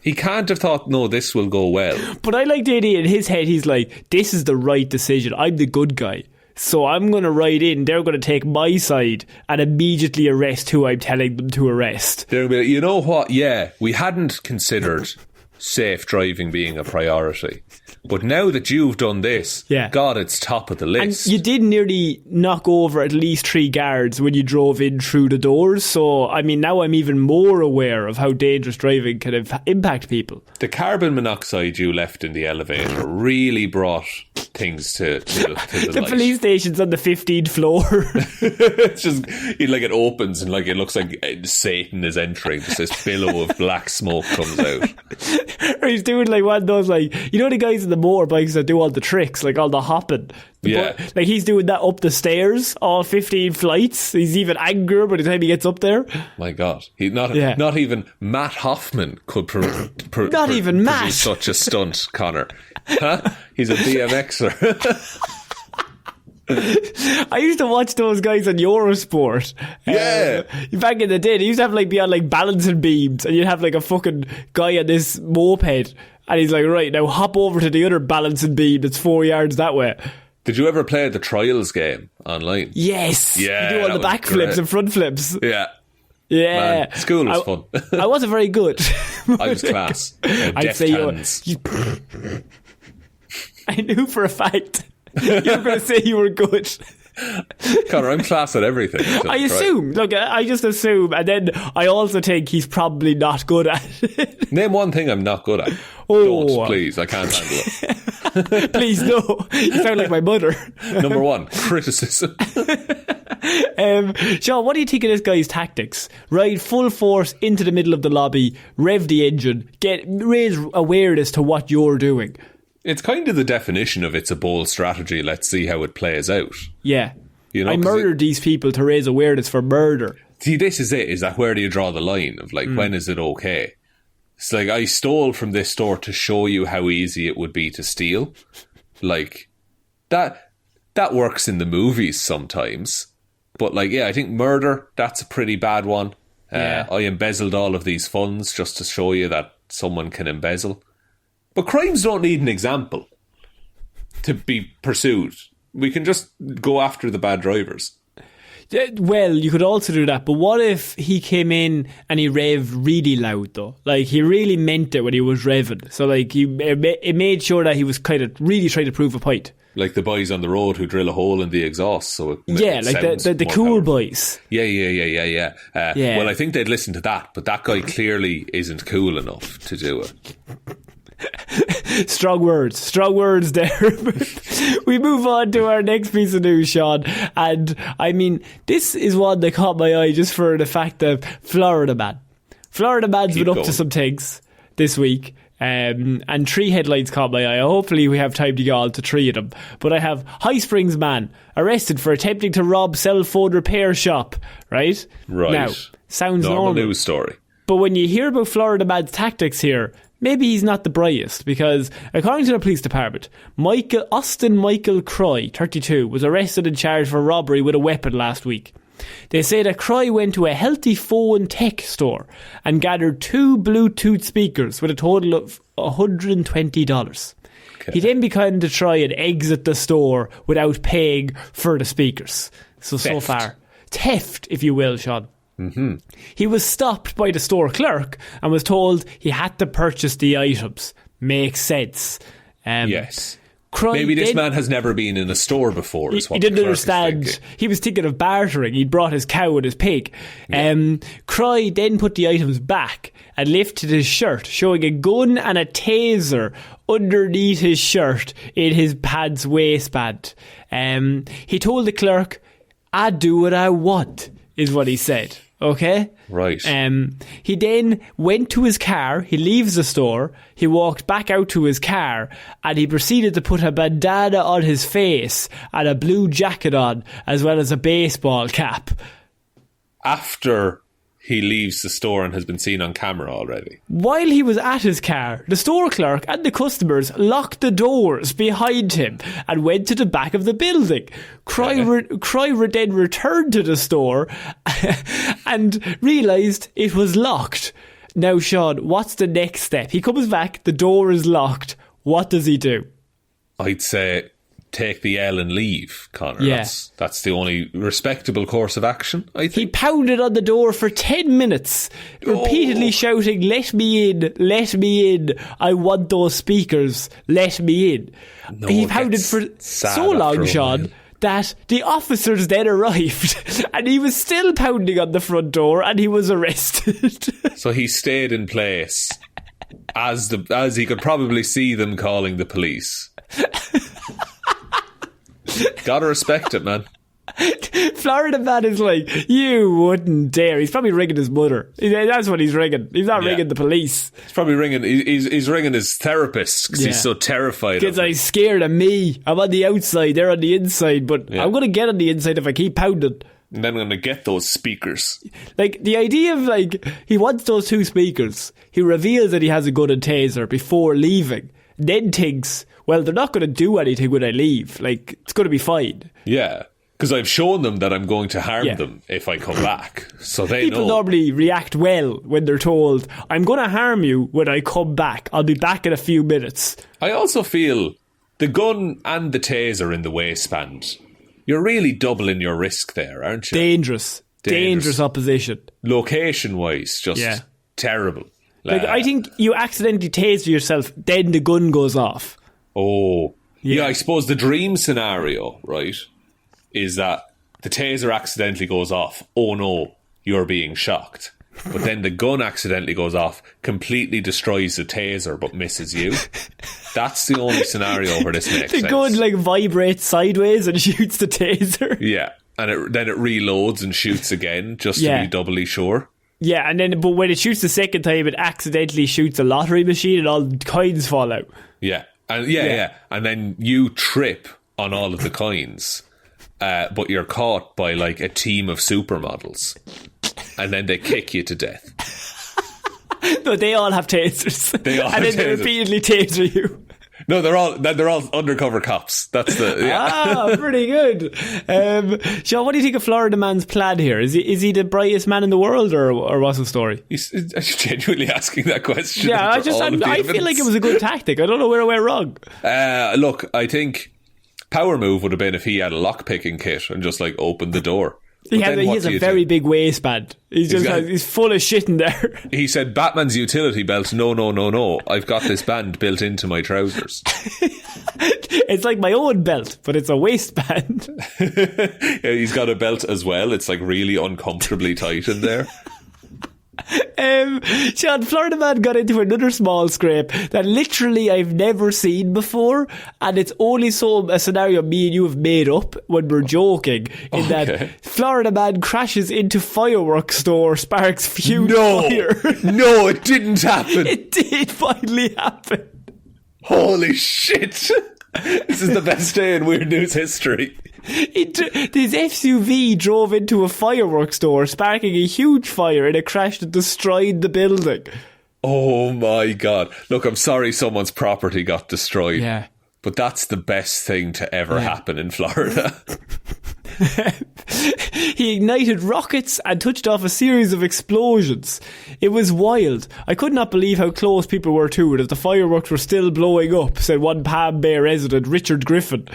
He can't have thought, no, this will go well. But I like the idea in his head, he's like, this is the right decision. I'm the good guy. So I'm going to ride in, they're going to take my side and immediately arrest who I'm telling them to arrest. They're going to be like, you know what? Yeah, we hadn't considered safe driving being a priority. But now that you've done this, God, it's top of the list. And you did nearly knock over at least 3 guards when you drove in through the doors. So, I mean, now I'm even more aware of how dangerous driving can impact people. The carbon monoxide you left in the elevator really brought things to the light. Police station's on the 15th floor. It's just, it opens and it looks like Satan is entering. Just this billow of black smoke comes out. Or he's doing one of those, the guys in the motorbikes that do all the tricks, all the hopping. He's doing that up the stairs, all 15 flights. He's even angrier by the time he gets up there. My God. Not even Matt Hoffman could not even Matt. Produce such a stunt, Connor. Huh? He's a BMXer. I used to watch those guys on Eurosport. Back in the day, they used to have be on balancing beams, and you'd have a fucking guy on this moped, and he's like, right, now hop over to the other balancing beam that's 4 yards that way. Did you ever play the Trials game online? Yes. Yeah. You do all the back flips and front flips. Yeah. Yeah. Man, school was fun. I wasn't very good. I was class. I'd say I knew for a fact you were going to say you were good. Connor, I'm class at everything. I assume. Look, I just assume. And then I also think he's probably not good at it. Name one thing I'm not good at. Don't, please. I can't handle it. Please, no. You sound like my mother. Number 1, criticism. Shaun, what do you think of this guy's tactics? Ride full force into the middle of the lobby, rev the engine, raise awareness to what you're doing. It's kind of the definition of it's a bold strategy. Let's see how it plays out. Yeah. You know, I murdered these people to raise awareness for murder. See, this is it. Is that where do you draw the line of like when is it okay? It's like I stole from this store to show you how easy it would be to steal. Like that works in the movies sometimes, but like I think murder, that's a pretty bad one. I embezzled all of these funds just to show you that someone can embezzle. But crimes don't need an example to be pursued. We can just go after the bad drivers. Well, you could also do that, but what if he came in and he raved really loud though? Like he really meant it when he was revving. So like it made sure that he was kind of really trying to prove a point. Like the boys on the road who drill a hole in the exhaust, so it like the cool powerful. Boys. Yeah. Well, I think they'd listen to that, but that guy clearly isn't cool enough to do it. Strong words there. We move on to our next piece of news, Shaun, and I mean this is one that caught my eye just for the fact that Florida man's been up to some things this week. And 3 headlines caught my eye. Hopefully we have time to get all to 3 of them. But I have High Springs man arrested for attempting to rob cell phone repair shop. Right. Now, sounds normal news story. But when you hear about Florida man's tactics here, maybe he's not the brightest, because according to the police department, Austin Michael Croy, 32, was arrested and charged for robbery with a weapon last week. They say that Croy went to a Healthy Phone tech store and gathered 2 Bluetooth speakers with a total of $120. Okay. He then began to try and exit the store without paying for the speakers. So far, theft, if you will, Shaun. Mm-hmm. He was stopped by the store clerk and was told he had to purchase the items. Makes sense. Yes. Maybe this man has never been in a store before. Is what he didn't understand. He was thinking of bartering. He'd brought his cow and his pig. Yeah. Croy then put the items back and lifted his shirt, showing a gun and a taser underneath his shirt in his pants waistband. He told the clerk, "I do what I want," is what he said. Okay? Right. He then went to his car, he leaves the store, he walked back out to his car, and he proceeded to put a bandana on his face and a blue jacket on, as well as a baseball cap. After he leaves the store and has been seen on camera already. While he was at his car, the store clerk and the customers locked the doors behind him and went to the back of the building. Croy then returned to the store and realised it was locked. Now, Shaun, what's the next step? He comes back, the door is locked. What does he do? I'd say take the L and leave, Connor. Yeah. That's the only respectable course of action, I think. He pounded on the door for 10 minutes, repeatedly shouting, "Let me in, let me in, I want those speakers, let me in." No, he pounded for so long, Shaun, that the officers then arrived and he was still pounding on the front door and he was arrested. So he stayed in place as he could probably see them calling the police. Gotta respect it, man. Florida man is like, you wouldn't dare. He's probably ringing his mother. That's what he's ringing. He's not ringing the police. He's probably ringing. He's ringing his therapist because he's so terrified. Because he's scared of me. I'm on the outside. They're on the inside. But I'm going to get on the inside if I keep pounding. And then I'm going to get those speakers. Like the idea of like he wants those 2 speakers. He reveals that he has a gun and taser before leaving. Then thinks, well, they're not going to do anything when I leave. Like, it's going to be fine. Yeah, because I've shown them that I'm going to harm them if I come back. So they People normally react well when they're told, I'm going to harm you when I come back. I'll be back in a few minutes. I also feel the gun and the taser in the waistband, you're really doubling your risk there, aren't you? Dangerous opposition. Location-wise, just terrible. Like, I think you accidentally taser yourself, then the gun goes off. Oh. Yeah, I suppose the dream scenario, right, is that the taser accidentally goes off. Oh no, you're being shocked. But then the gun accidentally goes off, completely destroys the taser but misses you. That's the only scenario where this makes sense. The gun like vibrates sideways and shoots the taser. Yeah, and then it reloads and shoots again just to be doubly sure. Yeah, but when it shoots the second time, it accidentally shoots a lottery machine and all the coins fall out. Yeah. And and then you trip on all of the coins. but you're caught by like a team of supermodels, and then they kick you to death. No, they all have tasers. They repeatedly taser you. No, they're all undercover cops. That's pretty good. Shaun, what do you think of Florida Man's plan here? Is he the brightest man in the world, or what's the story? He's genuinely asking that question. Yeah, I feel like it was a good tactic. I don't know where it went wrong. Look, I think power move would have been if he had a lock picking kit and just like opened the door. He has a very big waistband. He's full of shit in there. He said, Batman's utility belt, no. I've got this band built into my trousers. It's like my own belt, but it's a waistband. Yeah, he's got a belt as well. It's like really uncomfortably tight in there. Shaun, Florida Man got into another small scrape that literally I've never seen before, and it's only a scenario me and you have made up when we're joking, in that Florida Man crashes into fireworks store, sparks huge fire. No, it didn't happen. It did finally happen. Holy shit. This is the best day in Weird News history. This SUV drove into a fireworks store, sparking a huge fire in a crash that destroyed the building. Oh my God. Look, I'm sorry someone's property got destroyed. Yeah. But that's the best thing to ever happen in Florida. He ignited rockets and touched off a series of explosions. It was wild. I could not believe how close people were to it as the fireworks were still blowing up, said one Palm Bay resident, Richard Griffin.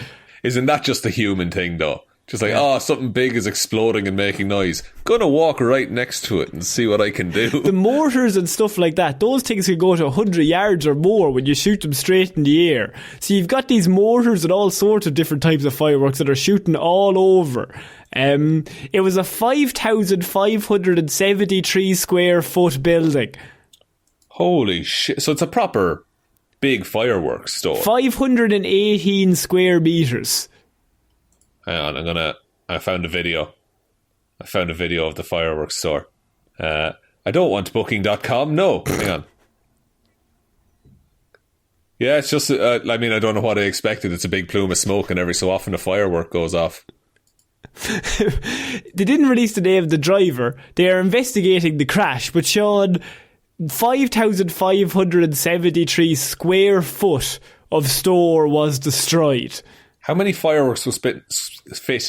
Isn't that just a human thing, though? Just like, something big is exploding and making noise. Gonna walk right next to it and see what I can do. The mortars and stuff like that, those things can go to 100 yards or more when you shoot them straight in the air. So you've got these mortars and all sorts of different types of fireworks that are shooting all over. It was a 5,573 square foot building. Holy shit. So it's a proper big fireworks store. 518 square metres. Hang on, I found a video. of the fireworks store. I don't want booking.com. No, hang on. Yeah, it's just, I don't know what I expected. It's a big plume of smoke and every so often a firework goes off. They didn't release the name of the driver. They are investigating the crash, but Shaun, 5,573 square foot of store was destroyed. How many fireworks will fit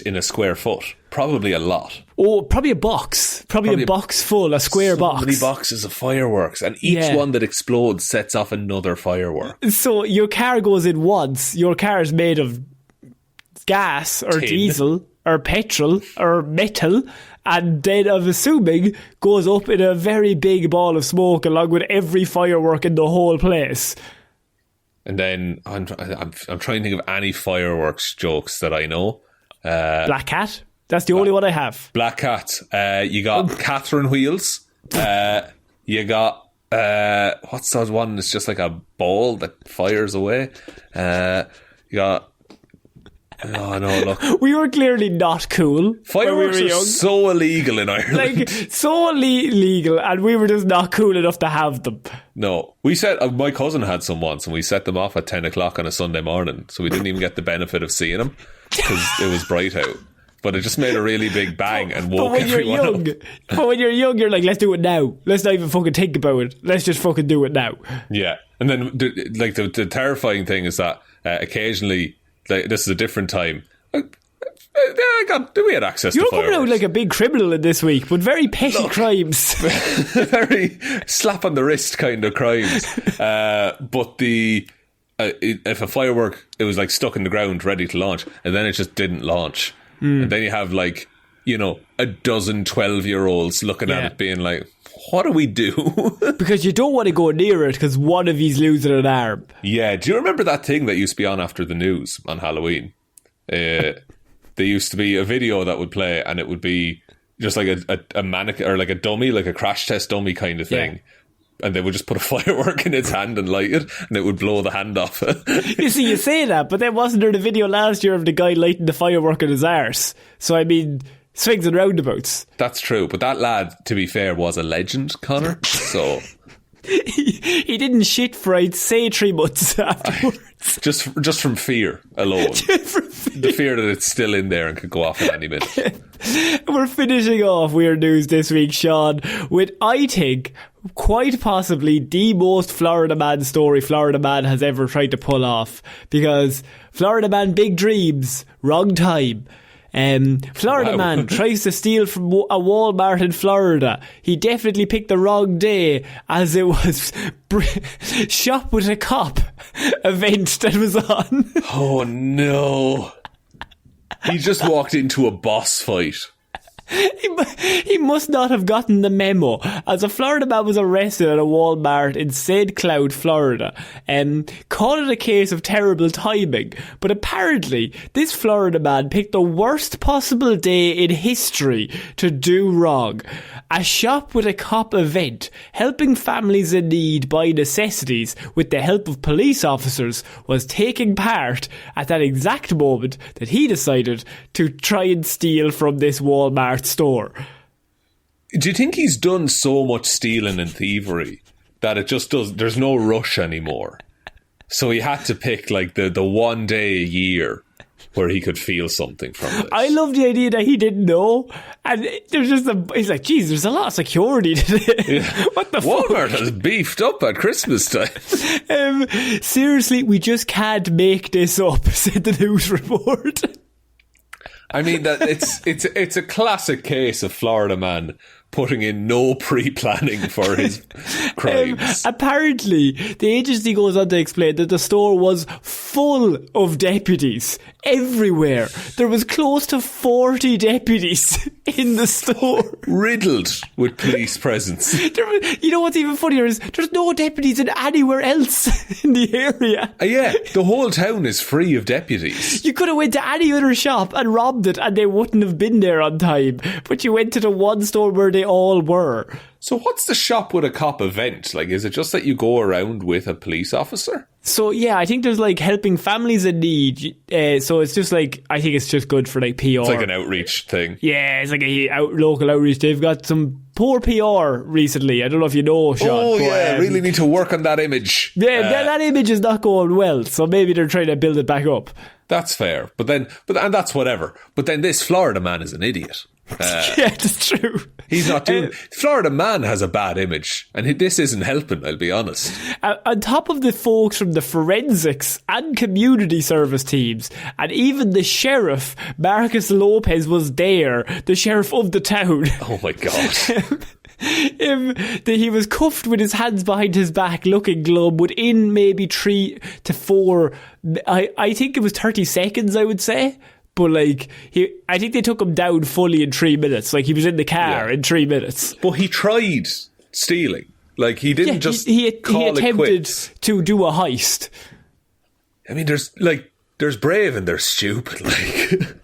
in a square foot? Probably a lot. Oh, probably a box. Probably a box full, a square box. So many boxes of fireworks, and each one that explodes sets off another firework. So your car goes in once. Your car is made of gas or diesel or petrol or metal, and then, I'm assuming, goes up in a very big ball of smoke along with every firework in the whole place. And then I'm trying to think of any fireworks jokes that I know. Black Cat. That's the only one I have. Black Cat. You got Catherine Wheels. You got what's that one? It's just like a ball that fires away. You got. Oh no! Look, we were clearly not cool. Fireworks are so illegal in Ireland, like so illegal, and we were just not cool enough to have them. No, we set. My cousin had some once, and we set them off at 10 o'clock on a Sunday morning, so we didn't even get the benefit of seeing them because it was bright out. But it just made a really big bang and woke everyone up. But when you're young, you're like, let's do it now. Let's not even fucking think about it. Let's just fucking do it now. Yeah, and then the terrifying thing is that occasionally. This is a different time. We had access to fireworks. You're coming out like a big criminal in this week, but very petty crimes. Very slap on the wrist kind of crimes. But if a firework, it was like stuck in the ground ready to launch, and then it just didn't launch. And then you have a dozen 12-year-olds looking at it being like, what do we do? Because you don't want to go near it because one of you's losing an arm. Yeah. Do you remember that thing that used to be on after the news on Halloween? There used to be a video that would play and it would be just like a mannequin or like a dummy, like a crash test dummy kind of thing. Yeah. And they would just put a firework in its hand and light it and it would blow the hand off it. You see, you say that, but then wasn't there the video last year of the guy lighting the firework in his arse? So I mean... swings and roundabouts. That's true, but that lad, to be fair, was a legend, Connor. So he didn't shit for, I'd say, 3 months afterwards. Just from fear alone. The fear that it's still in there and could go off at any minute. We're finishing off Weird News this week, Shaun, with, I think, quite possibly the most Florida Man story Florida Man has ever tried to pull off. Because Florida Man, big dreams, wrong time. Florida Man tries to steal from a Walmart in Florida. He definitely picked the wrong day, as it was Shop with a Cop event that was on. Oh no. He just walked into a boss fight. He must not have gotten the memo, as a Florida man was arrested at a Walmart in St. Cloud, Florida, called it a case of terrible timing. But apparently, this Florida man picked the worst possible day in history to do wrong. A Shop with a Cop event, helping families in need buy necessities with the help of police officers, was taking part at that exact moment that he decided to try and steal from this Walmart store. Do you think he's done so much stealing and thievery that it just there's no rush anymore? So he had to pick like the one day a year where he could feel something from this. I love the idea that he didn't know, and there's just he's like, geez, there's a lot of security today. Yeah. What the Walmart fuck? has beefed up at Christmas time. Seriously, we just can't make this up, said the news report. I mean, that it's a classic case of Florida man putting in no pre-planning for his crimes. Apparently, the agency goes on to explain that the store was full of deputies everywhere. There was close to 40 deputies in the store. Riddled with police presence. You know what's even funnier is there's no deputies in anywhere else in the area. Yeah, the whole town is free of deputies. You could have went to any other shop and robbed it and they wouldn't have been there on time. But you went to the one store where they all were. So what's the Shop with a Cop event? Like, is it just that you go around with a police officer? So, yeah, I think there's, like, helping families in need. So it's just, like, I think it's just good for, like, PR. It's like an outreach thing. Yeah, it's like a local outreach. They've got some poor PR recently. I don't know if you know, Shaun. Oh, yeah, really need to work on that image. Yeah, that image is not going well, so maybe they're trying to build it back up. That's fair. And that's whatever. But then this Florida man is an idiot. Yeah, that's true. He's not doing... Florida man has a bad image, and this isn't helping, I'll be honest. On top of the folks from the forensics and community service teams, and even the sheriff, Marcus Lopez, was there, the sheriff of the town. Oh my God. He was cuffed with his hands behind his back, looking glum, within maybe 3 to 4, I think it was 30 seconds, I would say. But like, I think they took him down fully in 3 minutes. Like, he was in the car in 3 minutes. But he tried stealing. Like, he didn't just he call it attempted quits. to do a heist. I mean, there's brave and there's stupid. Like,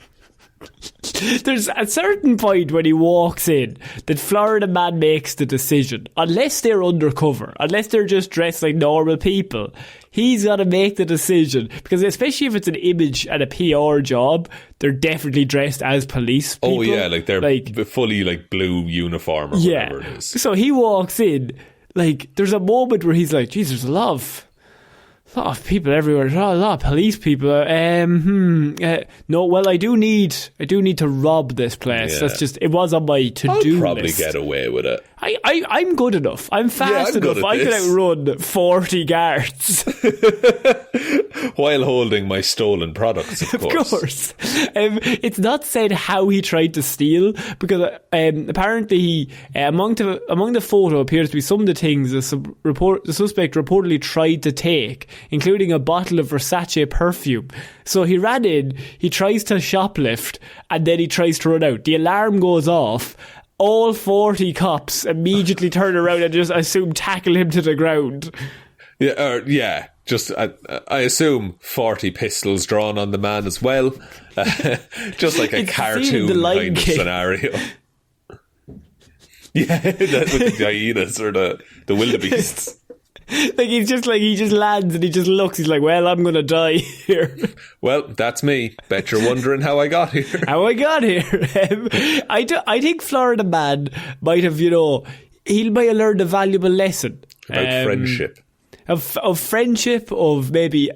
there's a certain point when he walks in that Florida man makes the decision, unless they're undercover, unless they're just dressed like normal people, he's got to make the decision, because especially if it's an image and a PR job, they're definitely dressed as police people. oh yeah, like they're fully like blue uniform or whatever it is. So he walks in, like, there's a moment where he's like, geez, there's a lot of people everywhere. A lot of police people. No, well, I do need to rob this place. Yeah. That's just, it was on my to-do list. I'll probably get away with it. I'm good enough. I'm fast enough. I can outrun 40 guards. While holding my stolen products, of course. Of course. It's not said how he tried to steal, because apparently he, among the photo appears to be some of the things the suspect reportedly tried to take, including a bottle of Versace perfume. So he ran in, he tries to shoplift, and then he tries to run out. The alarm goes off. All 40 cops immediately turn around and just tackle him to the ground. Yeah. Just, I assume 40 pistols drawn on the man as well. Just like a cartoon kind of scenario. Yeah, with the hyenas or the wildebeests. Like, he just lands and he just looks, he's like, well, I'm going to die here. Well, that's me. Bet you're wondering how I got here. I think Florida man might have, he might have learned a valuable lesson. About friendship. Of friendship, of maybe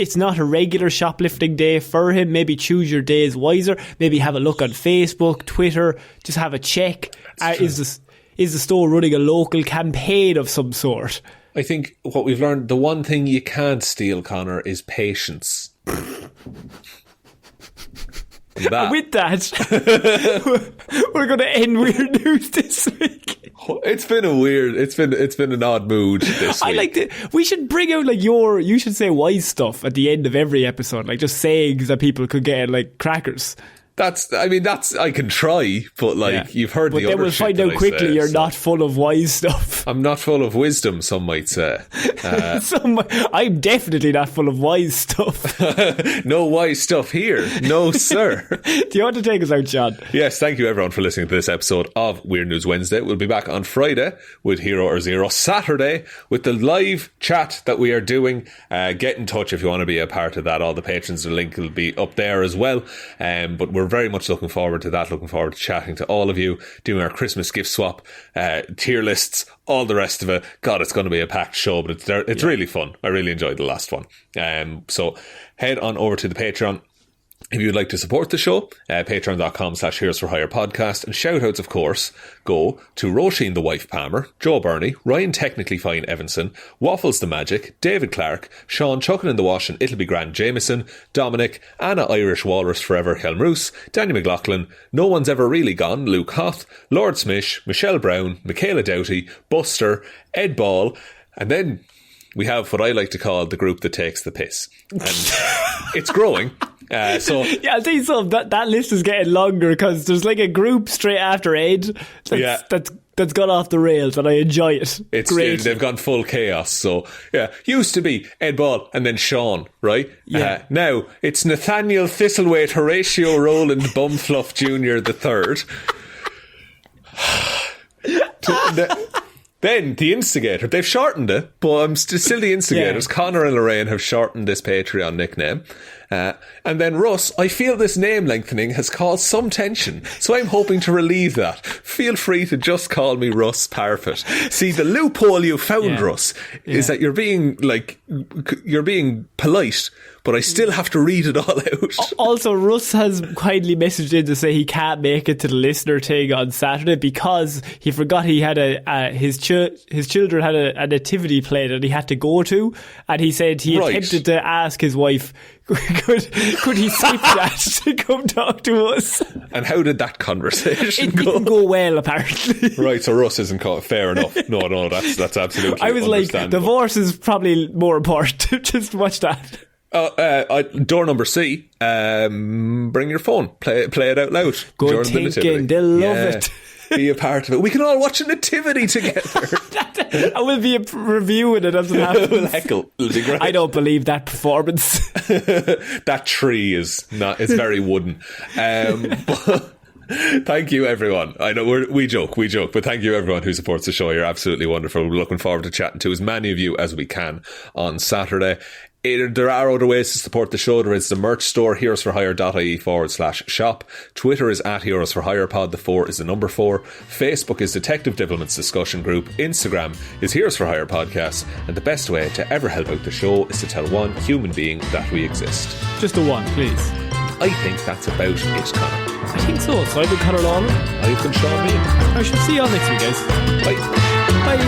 it's not a regular shoplifting day for him, maybe choose your days wiser. Maybe have a look on Facebook, Twitter, just have a check. Is the store running a local campaign of some sort? I think what we've learned, the one thing you can't steal, Connor, is patience. With that, we're going to end weird news this week. It's been an odd mood this week. I like that. We should bring out you should say wise stuff at the end of every episode, like just sayings that people could get like crackers. I can try, but you've heard the other shit. But then we'll find out quickly you're not full of wise stuff. I'm not full of wisdom, some might say. I'm definitely not full of wise stuff. No wise stuff here. No, sir. Do you want to take us out, John? Yes, thank you everyone for listening to this episode of Weird News Wednesday. We'll be back on Friday with Hero or Zero. Saturday with the live chat that we are doing. Get in touch if you want to be a part of that. All the patrons, the link will be up there as well. But we're very much looking forward to that, looking forward to chatting to all of you, doing our Christmas gift swap, tier lists, all the rest of it. God, it's going to be a packed show, but it's really fun. I really enjoyed the last one. So head on over to the Patreon. If you'd like to support the show, patreon.com/Heroes for Hire podcast, and shout outs, of course, go to Róisín the Wife Palmer, Joe Burney, Ryan Technically Fine Evanson, Waffles the Magic, David Clarke, Shaun Chuck in the Wash and It'll Be Grand Jamieson, Dominic, Anna Irish Walrus Forever Hjelmroos, Danny McLaughlin, No One's Ever Really Gone, Luke Hoth, Lordsmish, Michelle Browne, Michaela Doughty, Buster, Ed Ball, and then we have what I like to call the group that takes the piss. And it's growing. I'll tell you something, that list is getting longer because there's like a group straight after Ed that's gone off the rails, and I enjoy it. It's great. They've gone full chaos. So used to be Ed Ball and then Shaun, right? Yeah. Now it's Nathaniel, Thistlewhaite, Horatio, Roland, Bumfluff Jr. the third. Then the Instigator. They've shortened it, but I'm still the Instigators. Yeah. Connor and Lorraine have shortened this Patreon nickname. And then Russ, I feel this name lengthening has caused some tension, so I'm hoping to relieve that. Feel free to just call me Russ-Parfitt. See, the loophole you found, Russ, is that you're being polite, but I still have to read it all out. Also, Russ has kindly messaged in to say he can't make it to the listener thing on Saturday because he forgot he had his children had a nativity play that he had to go to, and he said he attempted to ask his wife, could he skip that to come talk to us? And how did that conversation go? It didn't go well, apparently. Right, so Russ isn't caught. Fair enough. No, that's absolutely I was like, divorce is probably more important. Just watch that. Door number C, bring your phone, play it out loud. Good thinking, they'll love it. Be a part of it. We can all watch a nativity together. I will be reviewing it as it happens. Heckle. It'll be great. I don't believe that performance. That tree is very wooden. But thank you, everyone. I know we joke, but thank you, everyone who supports the show. You're absolutely wonderful. We're looking forward to chatting to as many of you as we can on Saturday. There are other ways to support the show. There is the merch store, heroesforhire.ie/shop. Twitter is @heroesforhirepod. The 4 is the number 4. Facebook is Detective Divilment's discussion group. Instagram is Heroes for Hire Podcast. And the best way to ever help out the show is to tell one human being that we exist. Just a one, please. I think that's about it, Connor. I think so. So I've been Connor Lawler. I've been Shaun Meighan. I shall see you all next week, guys. Bye. Bye.